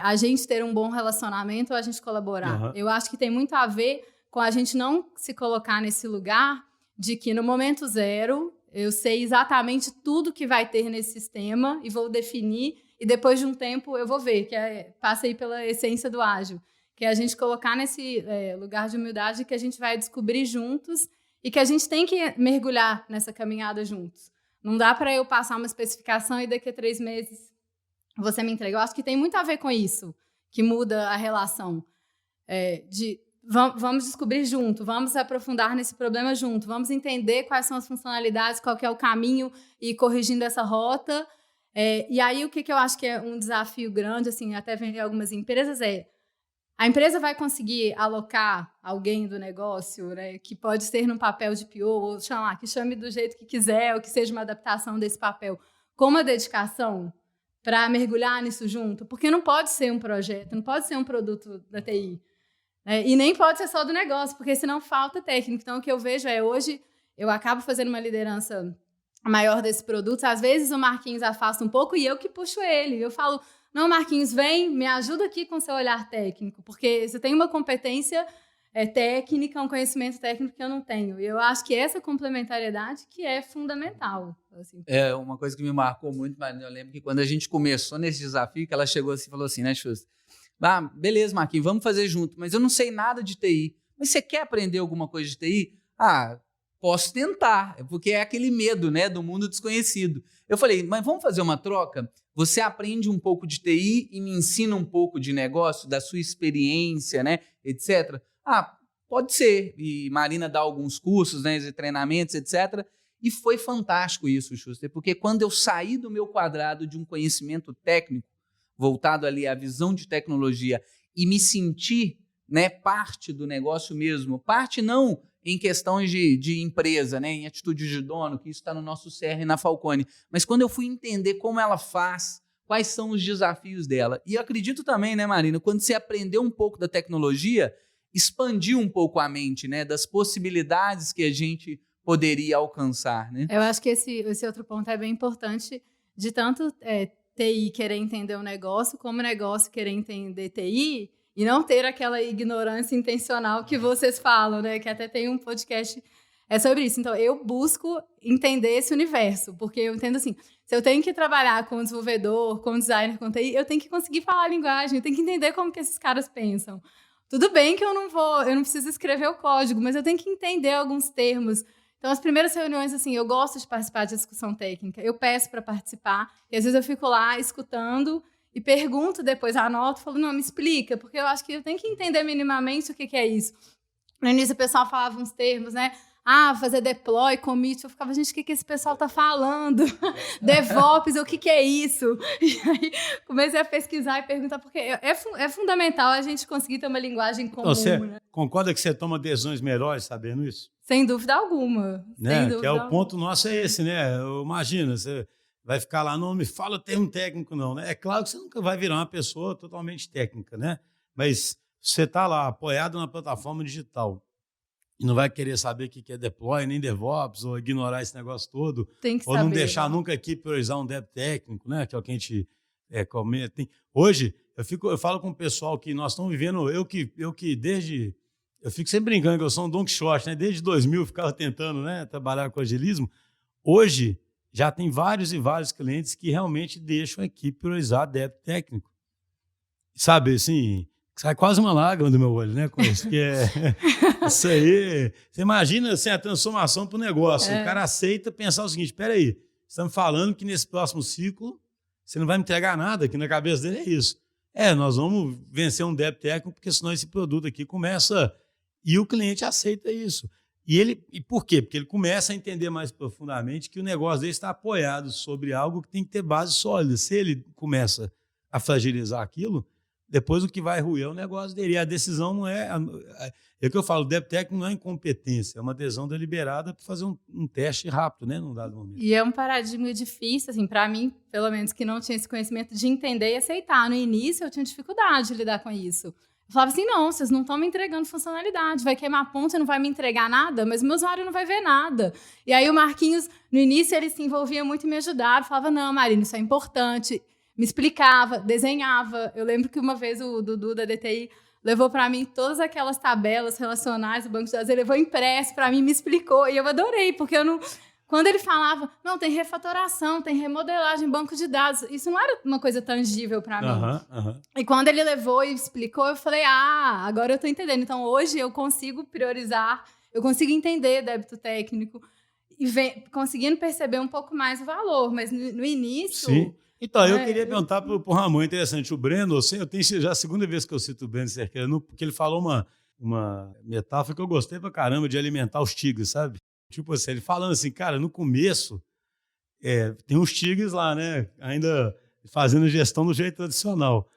a gente ter um bom relacionamento ou a gente colaborar. Uhum. Eu acho que tem muito a ver com a gente não se colocar nesse lugar de que no momento zero eu sei exatamente tudo que vai ter nesse sistema e vou definir, e depois de um tempo eu vou ver, que passa aí pela essência do ágil, que é a gente colocar nesse lugar de humildade que a gente vai descobrir juntos e que a gente tem que mergulhar nessa caminhada juntos. Não dá para eu passar uma especificação e daqui a 3 meses você me entrega. Eu acho que tem muito a ver com isso, que muda a relação. Vamos descobrir junto, vamos aprofundar nesse problema junto, vamos entender quais são as funcionalidades, qual que é o caminho e ir corrigindo essa rota. E aí o que eu acho que é um desafio grande, assim, até vender algumas empresas, a empresa vai conseguir alocar alguém do negócio, né, que pode ser num papel de PO, ou que chame do jeito que quiser, ou que seja uma adaptação desse papel, com uma dedicação para mergulhar nisso junto, porque não pode ser um projeto, não pode ser um produto da TI, né, e nem pode ser só do negócio, porque senão falta técnico. Então, o que eu vejo hoje, eu acabo fazendo uma liderança maior desse produto, às vezes o Marquinhos afasta um pouco e eu que puxo ele, eu falo... Não, Marquinhos, vem, me ajuda aqui com seu olhar técnico, porque você tem uma competência técnica, um conhecimento técnico que eu não tenho. E eu acho que essa complementariedade que é fundamental. Assim. É uma coisa que me marcou muito, mas eu lembro que quando a gente começou nesse desafio, que ela chegou assim e falou assim, né, Xuxa? Beleza, Marquinhos, vamos fazer junto, mas eu não sei nada de TI. Mas você quer aprender alguma coisa de TI? Posso tentar, porque é aquele medo, né, do mundo desconhecido. Eu falei, mas vamos fazer uma troca? Você aprende um pouco de TI e me ensina um pouco de negócio, da sua experiência, né, etc. Pode ser. E Marina dá alguns cursos, né, treinamentos, etc. E foi fantástico isso, Schuster, porque quando eu saí do meu quadrado de um conhecimento técnico, voltado ali à visão de tecnologia, e me senti, né, parte do negócio mesmo, parte não em questões de empresa, né, em atitude de dono, que isso está no nosso CR na Falcone, mas quando eu fui entender como ela faz, quais são os desafios dela. E eu acredito também, né, Marina, quando você aprendeu um pouco da tecnologia, expandiu um pouco a mente, né, das possibilidades que a gente poderia alcançar, né? Eu acho que esse outro ponto é bem importante, de tanto TI querer entender o negócio, como o negócio querer entender TI, e não ter aquela ignorância intencional que vocês falam, né? Que até tem um podcast sobre isso. Então, eu busco entender esse universo, porque eu entendo assim, se eu tenho que trabalhar com desenvolvedor, com designer, com TI, eu tenho que conseguir falar a linguagem, eu tenho que entender como que esses caras pensam. Tudo bem que eu não preciso escrever o código, mas eu tenho que entender alguns termos. Então, as primeiras reuniões, assim, eu gosto de participar de discussão técnica, eu peço para participar, e às vezes eu fico lá escutando e pergunto depois, anoto, falo, não, me explica, porque eu acho que eu tenho que entender minimamente o que é isso. No início o pessoal falava uns termos, né? Fazer deploy, commit, eu ficava, gente, o que esse pessoal tá falando? DevOps, o que é isso? E aí comecei a pesquisar e perguntar, porque é fundamental a gente conseguir ter uma linguagem comum. Então, você né? concorda que você toma decisões melhores sabendo isso? Sem dúvida alguma. Né? Sem dúvida que é alguma. o ponto nosso é esse, né? Imagina, você vai ficar lá, não me fala termo técnico, não, né? É claro que você nunca vai virar uma pessoa totalmente técnica, né? Mas você está lá, apoiado na plataforma digital, e não vai querer saber o que é deploy, nem DevOps, ou ignorar esse negócio todo, Tem que ou saber, não deixar né? nunca aqui priorizar um dev técnico, né? Que é o que a gente comenta. Hoje, eu falo com o pessoal que nós estamos vivendo, eu fico sempre brincando que eu sou um Don Quixote, né? Desde 2000 eu ficava tentando, né, trabalhar com agilismo. Hoje, já tem vários e vários clientes que realmente deixam a equipe priorizar débito técnico. Sabe, assim, sai quase uma lágrima do meu olho, né, com isso, que isso aí. Você imagina, assim, a transformação para o negócio. O cara aceita pensar o seguinte, espera aí, estamos falando que nesse próximo ciclo você não vai me entregar nada, que na cabeça dele é isso. Nós vamos vencer um débito técnico, porque senão esse produto aqui começa... E o cliente aceita isso. E por quê? Porque ele começa a entender mais profundamente que o negócio dele está apoiado sobre algo que tem que ter base sólida. Se ele começa a fragilizar aquilo, depois o que vai ruir é o negócio dele. E a decisão não é... É o que eu falo, o débito técnico não é incompetência, é uma decisão deliberada para fazer um teste rápido, né, num dado momento. E é um paradigma difícil, assim, para mim, pelo menos, que não tinha esse conhecimento de entender e aceitar. No início, eu tinha dificuldade de lidar com isso. Eu falava assim, não, vocês não estão me entregando funcionalidade, vai queimar a ponta, não vai me entregar nada, mas o meu usuário não vai ver nada. E aí o Marquinhos, no início, ele se envolvia muito e me ajudava, falava, não, Marina, isso é importante, me explicava, desenhava. Eu lembro que uma vez o Dudu da DTI levou para mim todas aquelas tabelas relacionais do banco de dados, ele levou impresso para mim, me explicou, e eu adorei, porque eu não... Quando ele falava, não, tem refatoração, tem remodelagem, banco de dados, isso não era uma coisa tangível para mim. E quando ele levou e explicou, eu falei, agora eu estou entendendo. Então, hoje eu consigo priorizar, eu consigo entender débito técnico e conseguindo perceber um pouco mais o valor, mas no início... Sim. Então, eu queria perguntar para o Ramon, interessante, o Breno, eu tenho já a segunda vez que eu cito o Breno Cerqueira, porque ele falou uma metáfora que eu gostei pra caramba de alimentar os tigres, sabe? Tipo assim, ele falando assim, cara, no começo, tem uns tigres lá, né? Ainda fazendo gestão do jeito tradicional.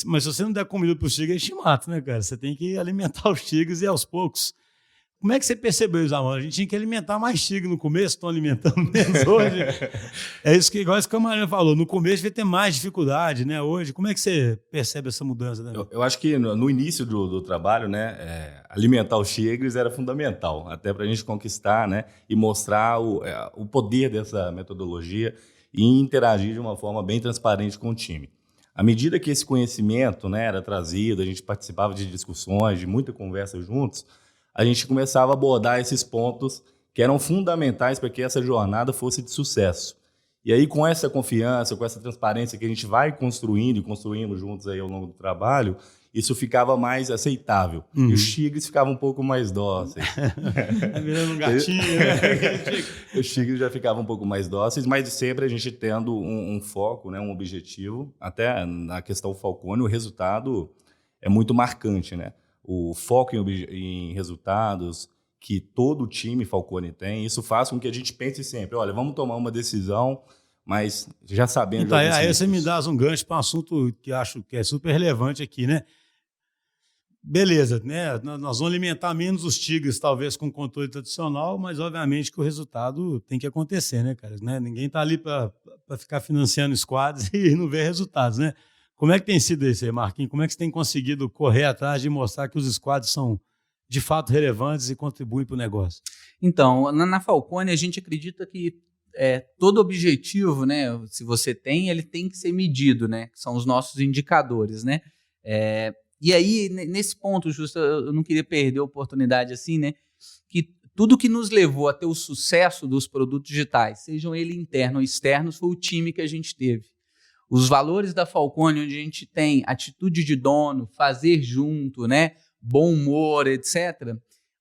Mas se você não der comida para os tigres, eles te matam, né, cara? Você tem que alimentar os tigres e aos poucos. Como é que você percebeu isso, Amor? A gente tinha que alimentar mais tigre no começo, estão alimentando menos hoje. É isso que, igual isso que a Marina falou, no começo vai ter mais dificuldade, né? Hoje, como é que você percebe essa mudança? Né? Eu acho que no início do trabalho, né, alimentar os tigres era fundamental, até para a gente conquistar, né, e mostrar o poder dessa metodologia e interagir de uma forma bem transparente com o time. À medida que esse conhecimento, né, era trazido, a gente participava de discussões, de muita conversa juntos, a gente começava a abordar esses pontos que eram fundamentais para que essa jornada fosse de sucesso. E aí, com essa confiança, com essa transparência que a gente vai construindo e construímos juntos aí ao longo do trabalho, isso ficava mais aceitável. E os tigres ficavam um pouco mais dóceis. Virando um gatinho, né? Os tigres já ficavam um pouco mais dóceis, mas sempre a gente tendo um foco, né, um objetivo. Até na questão Falcone, o resultado é muito marcante, né? O foco em resultados que todo o time Falcone tem, isso faz com que a gente pense sempre, olha, vamos tomar uma decisão, mas já sabendo... Então, aí você me dá um gancho para um assunto que acho que é super relevante aqui, né? Beleza, né? Nós vamos alimentar menos os tigres, talvez com controle tradicional, mas obviamente que o resultado tem que acontecer, né, cara? Né? Ninguém está ali para ficar financiando squads e não ver resultados, né? Como é que tem sido isso aí, Marquinhos? Como é que você tem conseguido correr atrás de mostrar que os squads são de fato relevantes e contribuem para o negócio? Então, na Falcone, a gente acredita que todo objetivo, né, se você tem, ele tem que ser medido, né? Que são os nossos indicadores, né? E aí, nesse ponto, justo, eu não queria perder a oportunidade assim, né? Que tudo que nos levou a ter o sucesso dos produtos digitais, sejam eles internos ou externos, foi o time que a gente teve. Os valores da Falcone, onde a gente tem atitude de dono, fazer junto, né, bom humor, etc.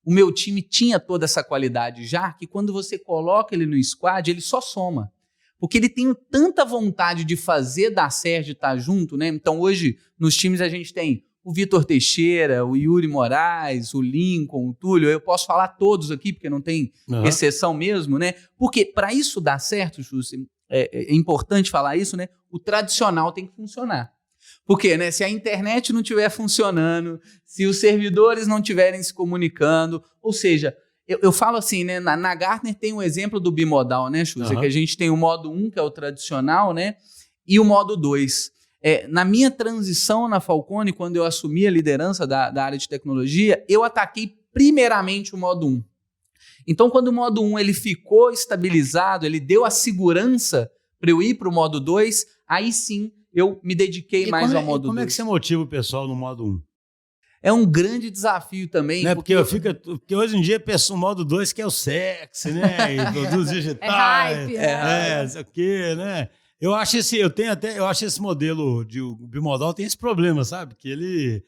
O meu time tinha toda essa qualidade já, que quando você coloca ele no squad, ele só soma. Porque ele tem tanta vontade de fazer dar certo, de estar junto, né? Então hoje, nos times a gente tem o Vitor Teixeira, o Yuri Moraes, o Lincoln, o Túlio, eu posso falar todos aqui, porque não tem exceção mesmo, né? Porque para isso dar certo, Jussi, é importante falar isso, né? O tradicional tem que funcionar. Porque, né, se a internet não estiver funcionando, se os servidores não estiverem se comunicando, ou seja, eu falo assim, né, na Gartner tem um exemplo do bimodal, né, Xuxa, que a gente tem o modo 1, que é o tradicional, né, e o modo 2. Na minha transição na Falcone, quando eu assumi a liderança da área de tecnologia, eu ataquei primeiramente o modo 1. Então, quando o modo 1 ele ficou estabilizado, ele deu a segurança para eu ir para o modo 2, aí sim eu me dediquei mais ao modo 2. Como é que você motiva o pessoal no modo 1? É um grande desafio também. Né? Porque hoje em dia o modo 2 que é o sexy, né? E produtos digitais. Isso aqui, né? Eu acho esse modelo de bimodal tem esse problema, sabe? Que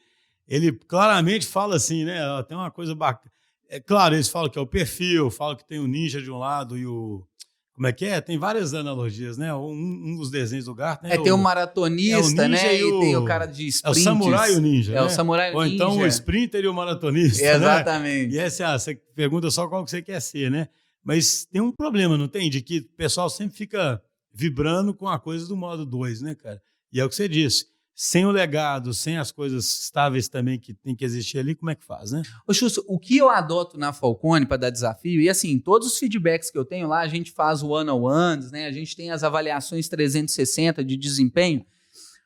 ele claramente fala assim, né? Tem uma coisa bacana. É claro, eles falam que é o perfil, falam que tem o ninja de um lado e o... Como é que é? Tem várias analogias, né? Um dos desenhos do Gartner tem o maratonista, né? E tem o cara de sprints. É o samurai e o ninja, né? O samurai e o ninja. Ou então o sprinter e o maratonista, Exatamente. Né? E essa, você pergunta só qual que você quer ser, né? Mas tem um problema, não tem? De que o pessoal sempre fica vibrando com a coisa do modo 2, né, cara? E é o que você disse. Sem o legado, sem as coisas estáveis também que tem que existir ali, como é que faz, né? Ô, Xuxa, o que eu adoto na Falcone para dar desafio, e assim, todos os feedbacks que eu tenho lá, a gente faz o one-on-ones, né? A gente tem as avaliações 360 de desempenho.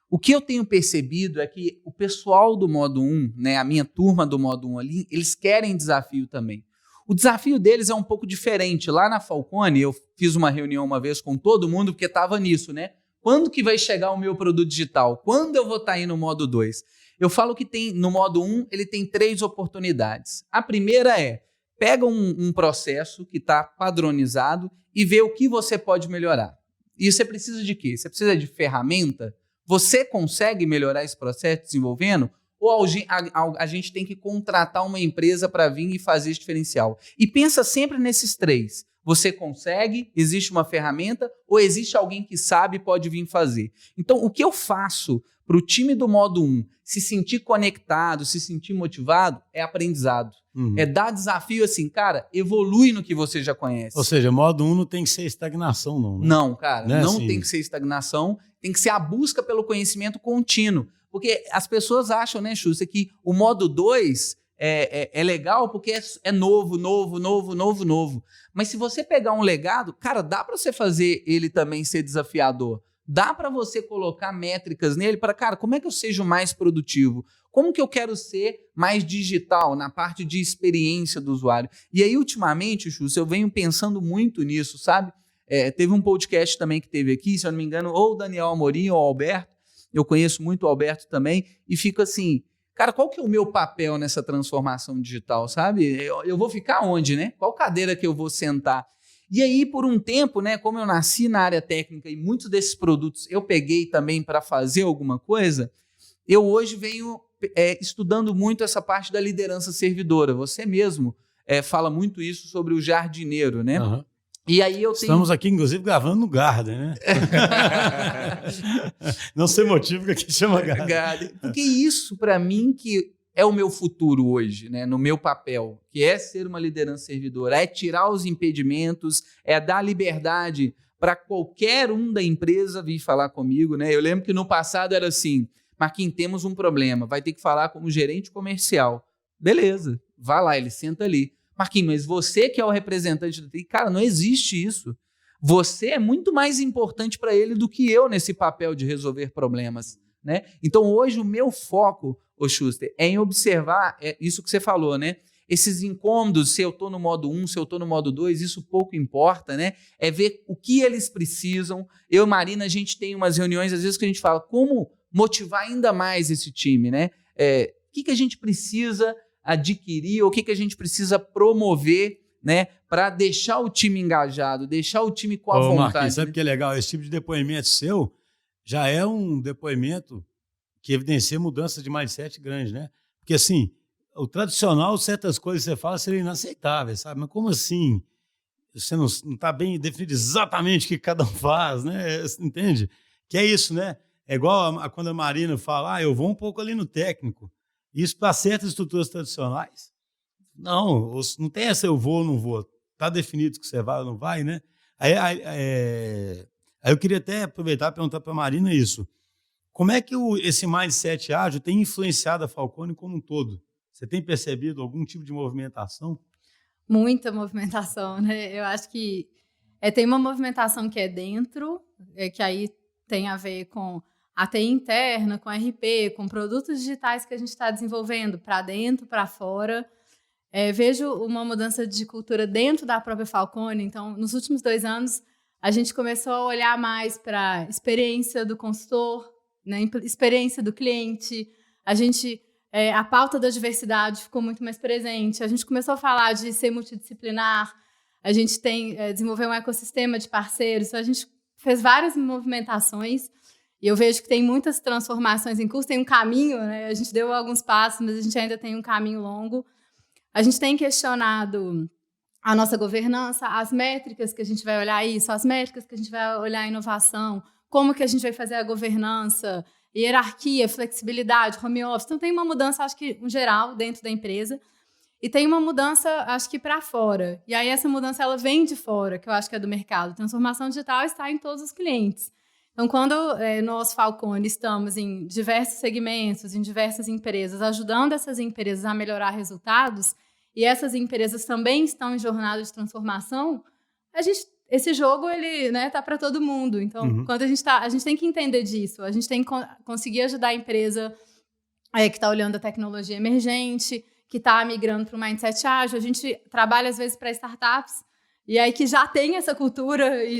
O que eu tenho percebido é que o pessoal do modo 1, né, a minha turma do modo 1 ali, eles querem desafio também. O desafio deles é um pouco diferente. Lá na Falcone, eu fiz uma reunião uma vez com todo mundo, porque estava nisso, né? Quando que vai chegar o meu produto digital? Quando eu vou estar aí no modo 2? Eu falo que tem no modo 1, ele tem 3 oportunidades. A primeira é, pega um processo que está padronizado e vê o que você pode melhorar. E você precisa de quê? Você precisa de ferramenta? Você consegue melhorar esse processo desenvolvendo? Ou a gente tem que contratar uma empresa para vir e fazer esse diferencial? E pensa sempre nesses 3. Você consegue? Existe uma ferramenta? Ou existe alguém que sabe e pode vir fazer? Então, o que eu faço para o time do modo 1 se sentir conectado, se sentir motivado, é aprendizado. É dar desafio assim, cara, evolui no que você já conhece. Ou seja, modo 1 não tem que ser estagnação, não. Né? Não, cara, né? não assim... tem que ser estagnação, tem que ser a busca pelo conhecimento contínuo. Porque as pessoas acham, né, Xuxa, que o modo 2 é legal porque é novo. Mas se você pegar um legado, cara, dá para você fazer ele também ser desafiador. Dá para você colocar métricas nele para, cara, como é que eu seja mais produtivo? Como que eu quero ser mais digital na parte de experiência do usuário? E aí, ultimamente, Xuxa, eu venho pensando muito nisso, sabe? Teve um podcast também que teve aqui, se eu não me engano, ou o Daniel Amorim ou o Alberto. Eu conheço muito o Alberto também. E fico assim, cara, qual que é o meu papel nessa transformação digital, sabe? Eu vou ficar onde, né? Qual cadeira que eu vou sentar? E aí, por um tempo, né, como eu nasci na área técnica e muitos desses produtos eu peguei também para fazer alguma coisa, eu hoje venho estudando muito essa parte da liderança servidora. Você mesmo fala muito isso sobre o jardineiro, né? Uhum. E aí Estamos aqui, inclusive, gravando no Garden, né? Não sei motivo que aqui chama Garden. Porque isso, para mim, que é o meu futuro hoje, né? No meu papel, que é ser uma liderança servidora, é tirar os impedimentos, é dar liberdade para qualquer um da empresa vir falar comigo, né? Eu lembro que no passado era assim, Marquinhos, temos um problema, vai ter que falar como gerente comercial. Beleza, vai lá, ele senta ali. Marquinhos, mas você que é o representante do TI, cara, não existe isso. Você é muito mais importante para ele do que eu nesse papel de resolver problemas, né? Então, hoje, o meu foco, ô Schuster, é em observar isso que você falou, né? Esses incômodos, se eu estou no modo 1, se eu estou no modo 2, isso pouco importa, né? É ver o que eles precisam. Eu e Marina, a gente tem umas reuniões, às vezes, que a gente fala como motivar ainda mais esse time, né? O que a gente precisa adquirir, ou o que a gente precisa promover, né, para deixar o time engajado, deixar o time com a vontade. Marquinhos, sabe o que é legal? Esse tipo de depoimento seu já é um depoimento que evidencia mudança de mindset grande, né? Porque, assim, o tradicional, certas coisas que você fala seriam inaceitáveis, sabe? Mas como assim? Você não está bem definido exatamente o que cada um faz, né? Entende? Que é isso, né? É igual quando a Marina fala, eu vou um pouco ali no técnico. Isso para certas estruturas tradicionais. Não tem essa eu vou ou não vou. Está definido que você vai ou não vai, né? Aí eu queria até aproveitar e perguntar para a Marina isso. Como é que esse mindset ágil tem influenciado a Falcone como um todo? Você tem percebido algum tipo de movimentação? Muita movimentação, né? Eu acho que tem uma movimentação que é dentro, que aí tem a ver com a TI interna, com RP, com produtos digitais que a gente está desenvolvendo para dentro, para fora. Vejo uma mudança de cultura dentro da própria Falcone. Então, nos últimos 2 anos, a gente começou a olhar mais para a experiência do consultor, né, experiência do cliente. A pauta da diversidade ficou muito mais presente. A gente começou a falar de ser multidisciplinar. A gente desenvolveu um ecossistema de parceiros. A gente fez várias movimentações. E eu vejo que tem muitas transformações em curso, tem um caminho, né? A gente deu alguns passos, mas a gente ainda tem um caminho longo. A gente tem questionado a nossa governança, as métricas que a gente vai olhar isso, as métricas que a gente vai olhar a inovação, como que a gente vai fazer a governança, hierarquia, flexibilidade, home office. Então, tem uma mudança, acho que, em geral, dentro da empresa. E tem uma mudança, acho que, para fora. E aí, essa mudança, ela vem de fora, que eu acho que é do mercado. Transformação digital está em todos os clientes. Então, quando nós, Falcone, estamos em diversos segmentos, em diversas empresas, ajudando essas empresas a melhorar resultados, e essas empresas também estão em jornada de transformação, esse jogo ele tá para todo mundo. Então, quando a gente tem que entender disso, a gente tem que conseguir ajudar a empresa que está olhando a tecnologia emergente, que está migrando para o mindset ágil. A gente trabalha, às vezes, para startups, e aí que já tem essa cultura, e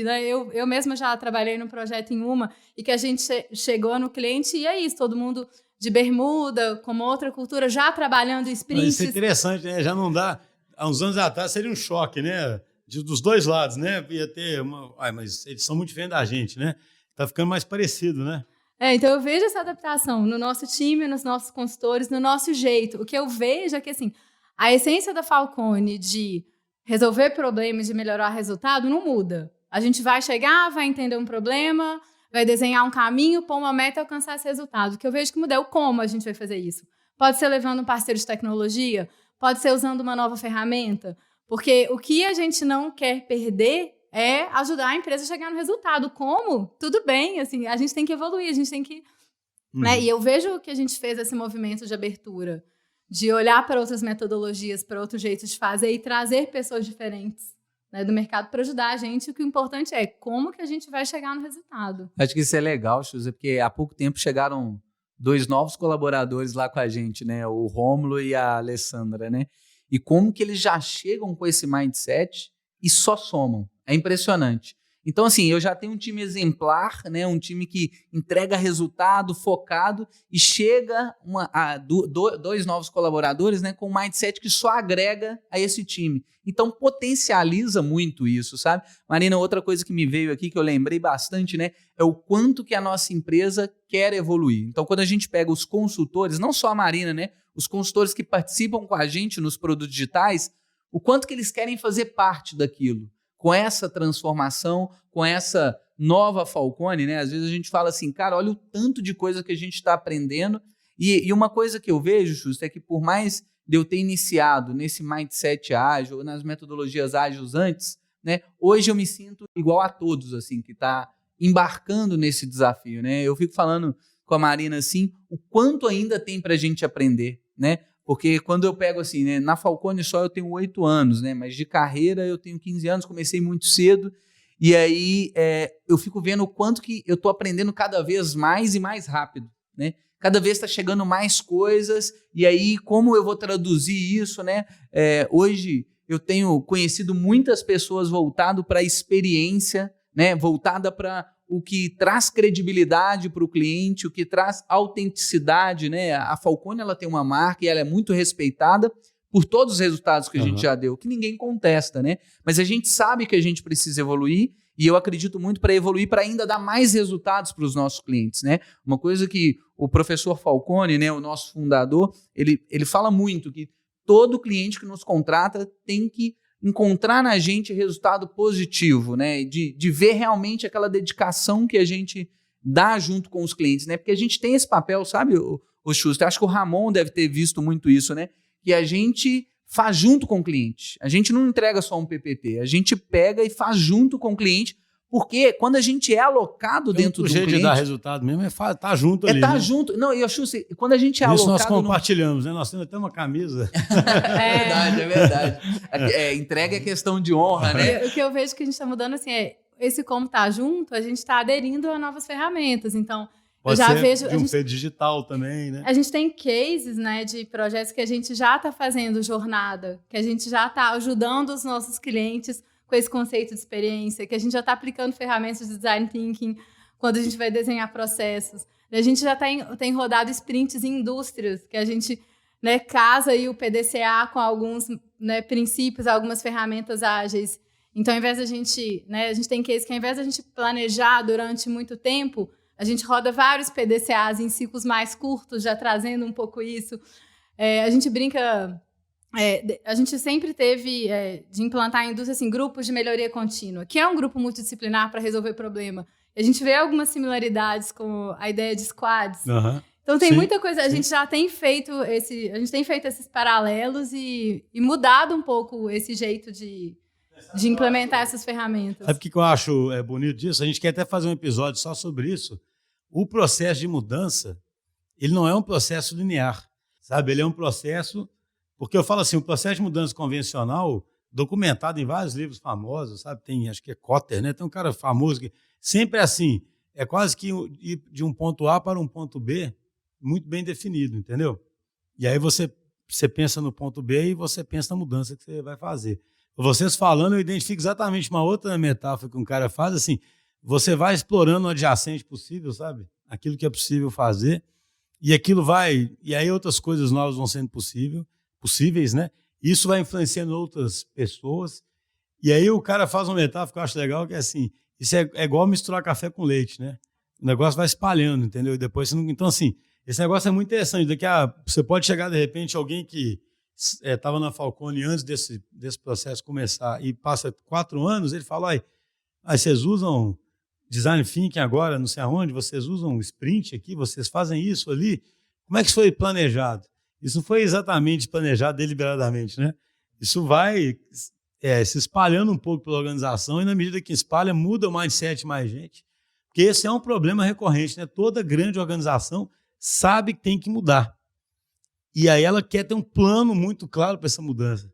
eu mesma já trabalhei num projeto em uma, e que a gente chegou no cliente, e é isso, todo mundo de bermuda, com uma outra cultura, já trabalhando sprints. Isso é interessante, né? Já não dá... Há uns anos atrás seria um choque, né? Dos dois lados, né? Ia ter uma... mas eles são muito diferentes da gente, né? Tá ficando mais parecido, né? Então eu vejo essa adaptação no nosso time, nos nossos consultores, no nosso jeito. O que eu vejo é que, assim, a essência da Falcone de resolver problemas, de melhorar resultado, não muda. A gente vai chegar, vai entender um problema, vai desenhar um caminho, pôr uma meta e alcançar esse resultado. O que eu vejo que muda é o como a gente vai fazer isso. Pode ser levando um parceiro de tecnologia, pode ser usando uma nova ferramenta, porque o que a gente não quer perder é ajudar a empresa a chegar no resultado. Como? Tudo bem, assim, a gente tem que evoluir, a gente tem que... né? E eu vejo que a gente fez esse movimento de abertura, de olhar para outras metodologias, para outros jeitos de fazer e trazer pessoas diferentes, né, do mercado para ajudar a gente. O que é importante é como que a gente vai chegar no resultado. Acho que isso é legal, Xuxa, porque há pouco tempo chegaram 2 novos colaboradores lá com a gente, né? O Rômulo e a Alessandra, né? E como que eles já chegam com esse mindset e só somam. É impressionante. Então, assim, eu já tenho um time exemplar, né? Um time que entrega resultado, focado, e chega 2 novos colaboradores, né? Com um mindset que só agrega a esse time. Então, potencializa muito isso, sabe? Marina, outra coisa que me veio aqui, que eu lembrei bastante, né? É o quanto que a nossa empresa quer evoluir. Então, quando a gente pega os consultores, não só a Marina, né? Os consultores que participam com a gente nos produtos digitais, o quanto que eles querem fazer parte daquilo. Com essa transformação, com essa nova Falcone, né? Às vezes a gente fala assim, cara, olha o tanto de coisa que a gente está aprendendo. E uma coisa que eu vejo, Justo, é que por mais de eu ter iniciado nesse mindset ágil, nas metodologias ágeis antes, né? Hoje eu me sinto igual a todos, assim, que está embarcando nesse desafio, né? Eu fico falando com a Marina, assim, o quanto ainda tem para a gente aprender, né? Porque quando eu pego assim, né, na Falcone só eu tenho 8 anos, né, mas de carreira eu tenho 15 anos, comecei muito cedo, e aí eu fico vendo o quanto que eu estou aprendendo cada vez mais e mais rápido, né? Cada vez está chegando mais coisas, e aí como eu vou traduzir isso, né? Hoje eu tenho conhecido muitas pessoas voltado para a experiência, né, voltada para o que traz credibilidade para o cliente, o que traz autenticidade, né? A Falcone, ela tem uma marca e ela é muito respeitada por todos os resultados que a gente já deu, que ninguém contesta, né? Mas a gente sabe que a gente precisa evoluir, e eu acredito muito para evoluir, para ainda dar mais resultados para os nossos clientes, né? Uma coisa que o professor Falcone, né, o nosso fundador, ele fala muito que todo cliente que nos contrata tem que encontrar na gente resultado positivo, né? De ver realmente aquela dedicação que a gente dá junto com os clientes, né? Porque a gente tem esse papel, sabe, o Schuster? Acho que o Ramon deve ter visto muito isso, né? Que a gente faz junto com o cliente. A gente não entrega só um PPT, a gente pega e faz junto com o cliente, porque quando a gente é alocado dentro do cliente... O jeito de dar resultado mesmo é estar junto ali. Estar junto. Não, e eu acho que quando a gente é alocado... Isso nós compartilhamos, né? Nós temos até uma camisa. É verdade. Entrega é questão de honra, né? O que eu vejo que a gente está mudando, assim, esse como está junto, a gente está aderindo a novas ferramentas. Então, Pode eu já ser vejo... de um feito digital também, né? A gente tem cases, né, de projetos que a gente já está fazendo jornada, que a gente já está ajudando os nossos clientes com esse conceito de experiência, que a gente já está aplicando ferramentas de design thinking quando a gente vai desenhar processos. A gente já tem rodado sprints em indústrias, que a gente, né, casa aí o PDCA com alguns, né, princípios, algumas ferramentas ágeis. Então, ao invés da gente, né, a gente tem case que ao invés da gente planejar durante muito tempo, a gente roda vários PDCAs em ciclos mais curtos, já trazendo um pouco isso. A gente brinca a gente sempre teve de implantar em indústria assim, grupos de melhoria contínua, que é um grupo multidisciplinar para resolver problema. A gente vê algumas similaridades com a ideia de squads. Aham. Então tem Sim, muita coisa, a sim. gente já tem feito esses paralelos e mudado um pouco esse jeito de implementar essas ferramentas. Sabe o que eu acho bonito disso? A gente quer até fazer um episódio só sobre isso. O processo de mudança, ele não é um processo linear, sabe? Ele é um processo, porque eu falo assim, o processo de mudança convencional, documentado em vários livros famosos, sabe? Tem, acho que é Kotter, né? Tem um cara famoso que sempre é assim, é quase que ir de um ponto A para um ponto B, muito bem definido, entendeu? E aí você pensa no ponto B e você pensa na mudança que você vai fazer. Vocês falando, eu identifico exatamente uma outra metáfora que um cara faz, assim, você vai explorando o adjacente possível, sabe? Aquilo que é possível fazer, e aquilo vai, e aí outras coisas novas vão sendo possíveis, né? Isso vai influenciando outras pessoas, e aí o cara faz uma metáfora que eu acho legal, que é assim, isso é igual misturar café com leite, né? O negócio vai espalhando, entendeu? E depois você não... Então, assim, esse negócio é muito interessante. Você pode chegar, de repente, alguém que estava na Falcone antes desse processo começar e passa 4 anos, ele fala, vocês usam Design Thinking agora, não sei aonde, vocês usam Sprint aqui, vocês fazem isso ali. Como é que isso foi planejado? Isso não foi exatamente planejado deliberadamente, né? Isso vai se espalhando um pouco pela organização e, na medida que espalha, muda o mindset de mais gente. Porque esse é um problema recorrente, né? Toda grande organização sabe que tem que mudar. E aí ela quer ter um plano muito claro para essa mudança.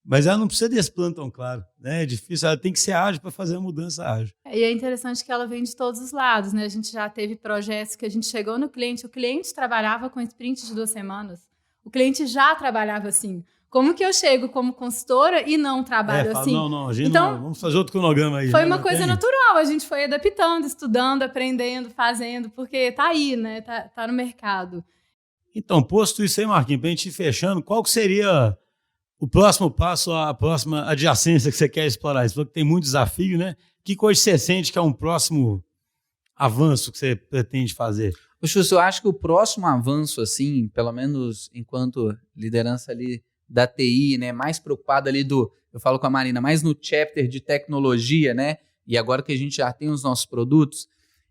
Mas ela não precisa desse plano tão claro, né? É difícil, ela tem que ser ágil para fazer a mudança ágil. E é interessante que ela vem de todos os lados, né? A gente já teve projetos que a gente chegou no cliente, o cliente trabalhava com sprint de 2 semanas. O cliente já trabalhava assim. Como que eu chego como consultora e não trabalho assim? Não, a gente então, não, vamos fazer outro cronograma aí. Foi uma coisa natural, a gente foi adaptando, estudando, aprendendo, fazendo, porque tá aí, né? Tá no mercado. Então, posto isso aí, Marquinhos, para a gente ir fechando, qual que seria o próximo passo, a próxima adjacência que você quer explorar? Você falou que tem muito desafio, né? Que coisa você sente que é um próximo avanço que você pretende fazer? Xuxa, eu acho que o próximo avanço, assim, pelo menos enquanto liderança ali da TI, né, mais preocupado ali eu falo com a Marina, mais no chapter de tecnologia, né, e agora que a gente já tem os nossos produtos,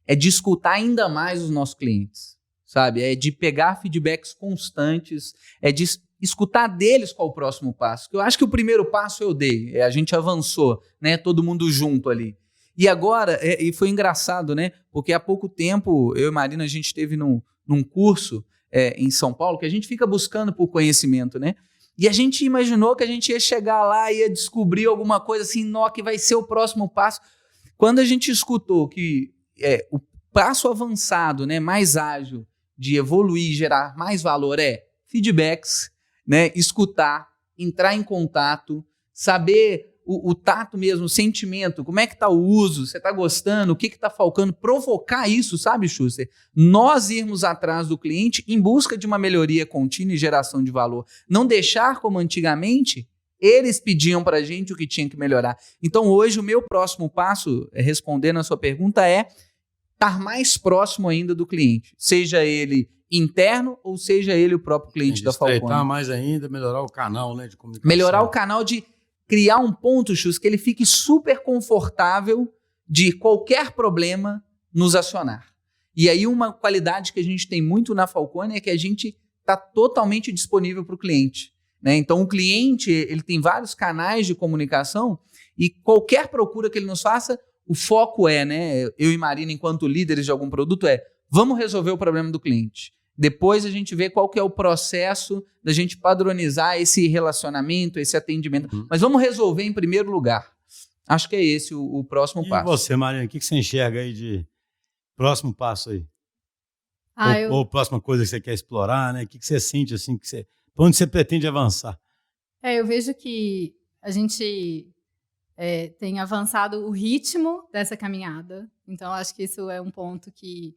é de escutar ainda mais os nossos clientes, sabe? É de pegar feedbacks constantes, é de escutar deles qual o próximo passo. Eu acho que o primeiro passo eu dei, a gente avançou, né, todo mundo junto ali. E agora, e foi engraçado, né, porque há pouco tempo, eu e Marina, a gente esteve num curso em São Paulo, que a gente fica buscando por conhecimento, né? E a gente imaginou que a gente ia chegar lá e ia descobrir alguma coisa assim, que vai ser o próximo passo. Quando a gente escutou que o passo avançado, né, mais ágil, de evoluir e gerar mais valor feedbacks, né, escutar, entrar em contato, saber o tato mesmo, o sentimento, como é que está o uso, você está gostando, o que está faltando, provocar isso, sabe, Schuster? Nós irmos atrás do cliente em busca de uma melhoria contínua e geração de valor. Não deixar como antigamente, eles pediam para a gente o que tinha que melhorar. Então hoje o meu próximo passo, respondendo a sua pergunta, é estar mais próximo ainda do cliente, seja ele interno ou seja ele o próprio cliente da Falcone. Estreitar mais ainda, melhorar o canal, né, de comunicação. Melhorar o canal de criar um ponto, Chus, que ele fique super confortável de qualquer problema nos acionar. E aí uma qualidade que a gente tem muito na Falcone é que a gente está totalmente disponível para o cliente, né? Então o cliente ele tem vários canais de comunicação e qualquer procura que ele nos faça, o foco né, eu e Marina, enquanto líderes de algum produto, vamos resolver o problema do cliente. Depois a gente vê qual que é o processo da gente padronizar esse relacionamento, esse atendimento. Mas vamos resolver em primeiro lugar. Acho que é esse o próximo passo. E você, Marina, o que você enxerga aí de próximo passo aí? Ou próxima coisa que você quer explorar, né? O que você sente assim, para onde você pretende avançar? Eu vejo que a gente tem avançado o ritmo dessa caminhada. Então, acho que isso é um ponto que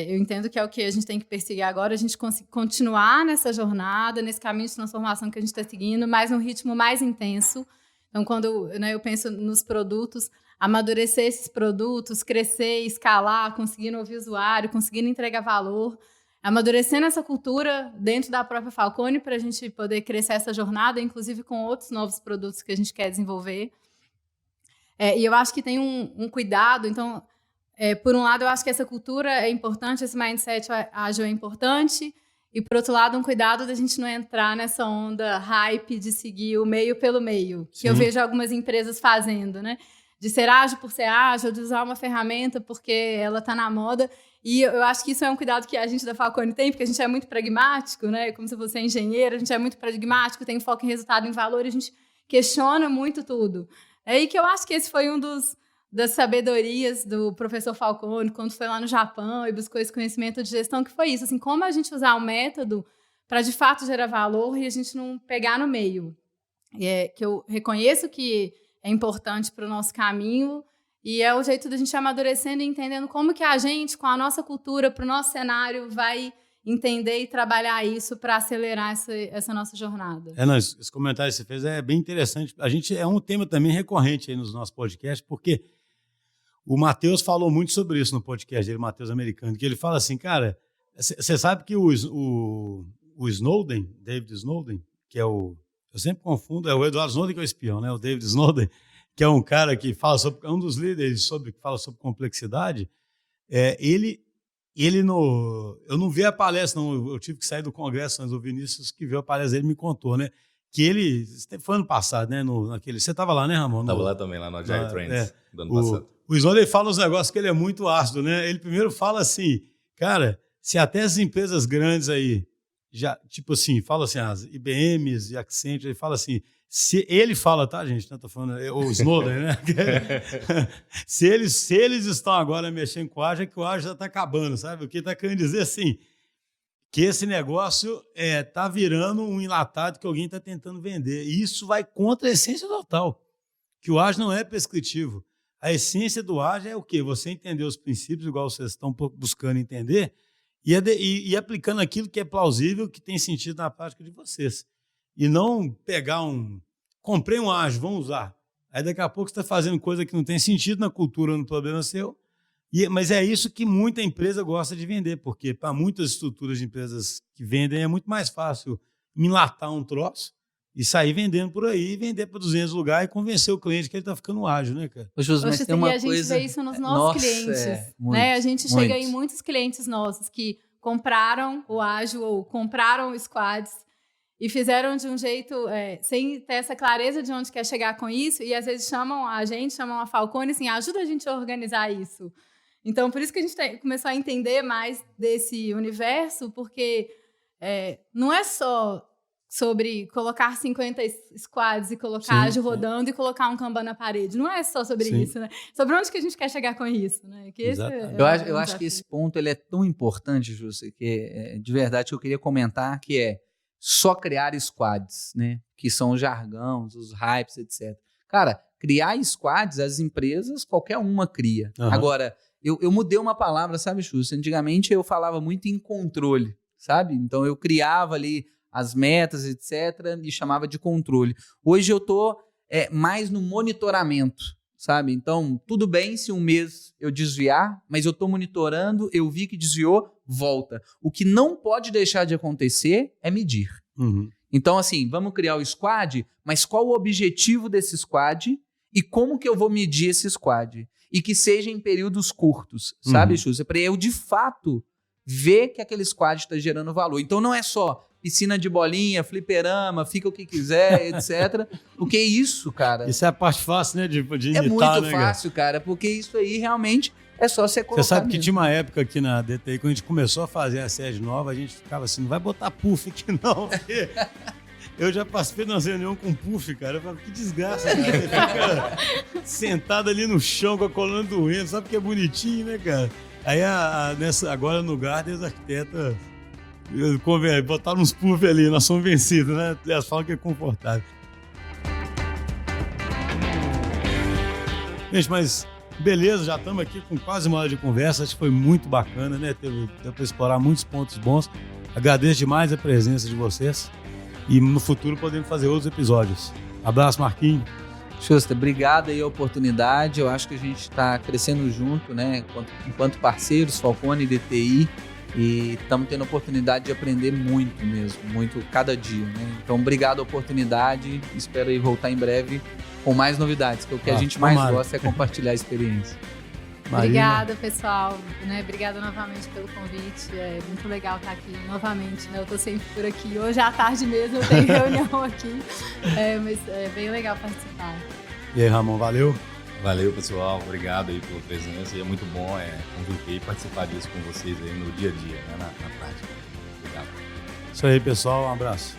eu entendo que é o que a gente tem que perseguir agora, a gente continuar nessa jornada, nesse caminho de transformação que a gente está seguindo, mas num ritmo mais intenso. Então, quando eu penso nos produtos, amadurecer esses produtos, crescer, escalar, conseguindo ouvir o usuário, conseguindo entregar valor, amadurecendo essa cultura dentro da própria Falcone para a gente poder crescer essa jornada, inclusive com outros novos produtos que a gente quer desenvolver. E eu acho que tem um cuidado. Então, por um lado, eu acho que essa cultura é importante, esse mindset ágil é importante, e, por outro lado, um cuidado da gente não entrar nessa onda hype de seguir o meio pelo meio, que eu vejo algumas empresas fazendo, né? De ser ágil por ser ágil, de usar uma ferramenta porque ela está na moda. E eu acho que isso é um cuidado que a gente da Falcone tem, porque a gente é muito pragmático, né? Como se você é engenheiro, a gente é muito pragmático, tem foco em resultado, em valor, a gente questiona muito tudo. E que eu acho que esse foi das sabedorias do professor Falcone, quando foi lá no Japão e buscou esse conhecimento de gestão, que foi isso, assim, como a gente usar o método para, de fato, gerar valor e a gente não pegar no meio. Que eu reconheço que é importante para o nosso caminho e é o jeito da gente amadurecendo e entendendo como que a gente, com a nossa cultura, para o nosso cenário, vai entender e trabalhar isso para acelerar essa nossa jornada. Esse comentário que você fez é bem interessante. A gente é um tema também recorrente aí nos nossos podcasts, porque o Matheus falou muito sobre isso no podcast dele, o Matheus Americano, que ele fala assim, cara, você sabe que o Snowden, David Snowden, que é eu sempre confundo, é o Edward Snowden que é o espião, né? O David Snowden, que é um cara que fala sobre, um dos líderes que fala sobre complexidade, eu não vi a palestra, não, eu tive que sair do congresso, mas o Vinícius que viu a palestra dele me contou, né? Que ele, foi ano passado, né? Você estava lá, né, Ramon? Estava lá também, lá no Agile Trends, do ano passado. O Snowden fala uns negócios que ele é muito ácido, né? Ele primeiro fala assim, cara, se até as empresas grandes aí, já, tipo assim, fala assim, as IBMs e Accenture, ele fala assim, ele fala, tá, gente? Não tô falando, o Snowden, né? se eles estão agora mexendo com o ágil, é que o ágil já está acabando, sabe? O que ele está querendo dizer assim, que esse negócio tá virando um enlatado que alguém está tentando vender. E isso vai contra a essência total, que o ágil não é prescritivo. A essência do ágil é o quê? Você entender os princípios, igual vocês estão buscando entender, e aplicando aquilo que é plausível, que tem sentido na prática de vocês. E não pegar comprei um ágil, vamos usar. Aí daqui a pouco você está fazendo coisa que não tem sentido na cultura, no problema seu. Mas é isso que muita empresa gosta de vender, porque para muitas estruturas de empresas que vendem é muito mais fácil enlatar um troço e sair vendendo por aí, vender para 200 lugares e convencer o cliente que ele está ficando ágil, né, cara? Mas tem uma a gente vê isso nos nossos clientes. Né? A gente chega em muitos clientes nossos que compraram o ágil ou compraram o squads e fizeram de um jeito sem ter essa clareza de onde quer chegar com isso, e às vezes chamam a Falcone, assim, ajuda a gente a organizar isso. Então, por isso que a gente começou a entender mais desse universo, porque não é só sobre colocar 50 squads e colocar ágil rodando e colocar um Kanban na parede. Não é só sobre isso, né? Sobre onde que a gente quer chegar com isso, né? Que eu acho que esse ponto ele é tão importante, Júcia, que de verdade eu queria comentar que só criar squads, né? Que são os jargões, os hypes, etc. Cara, criar squads, as empresas, qualquer uma cria. Uhum. Agora, eu mudei uma palavra, sabe, Júcia? Antigamente eu falava muito em controle, sabe? Então eu criava ali as metas, etc., e chamava de controle. Hoje eu estou mais no monitoramento, sabe? Então, tudo bem se um mês eu desviar, mas eu estou monitorando, eu vi que desviou, volta. O que não pode deixar de acontecer é medir. Uhum. Então, assim, vamos criar o squad, mas qual o objetivo desse squad e como que eu vou medir esse squad? E que seja em períodos curtos, sabe, Júcia? Para eu, de fato, ver que aquele squad está gerando valor. Então, não é só piscina de bolinha, fliperama, fica o que quiser, etc. Porque isso, cara... Isso é a parte fácil, né, de imitar, é muito né, fácil, cara, porque isso aí realmente é só você colocar. Você sabe que mesmo. Tinha uma época aqui na DTI, quando a gente começou a fazer a sede nova, a gente ficava assim, não vai botar puff aqui não, porque... Eu já participei de uma reunião com puff, cara. Eu falei, que desgraça, cara. Você fica sentado ali no chão com a coluna doendo, sabe que é bonitinho, né, cara? Aí, agora no Garden, os arquitetos botaram uns puff ali, nós somos vencidos, né? Eles falam que é confortável. Gente, mas beleza, já estamos aqui com quase uma hora de conversa. Acho que foi muito bacana, né? Deu para explorar muitos pontos bons. Agradeço demais a presença de vocês. E no futuro podemos fazer outros episódios. Abraço, Marquinhos. Justa, obrigado aí a oportunidade. Eu acho que a gente está crescendo junto, né? Enquanto parceiros, Falcone e DTI. E estamos tendo a oportunidade de aprender muito mesmo, muito cada dia, né? Então, obrigado a oportunidade. Espero aí voltar em breve com mais novidades, porque o que a gente mais gosta é compartilhar a experiência. Obrigada, pessoal. Né? Obrigada novamente pelo convite. É muito legal estar aqui novamente. Né? Eu estou sempre por aqui. Hoje à tarde mesmo eu tenho reunião aqui. Mas é bem legal participar. E aí, Ramon, valeu? Valeu, pessoal. Obrigado aí pela presença. E é muito bom conviver e participar disso com vocês aí no dia a dia, né? na prática. Obrigado. Isso aí, pessoal. Um abraço.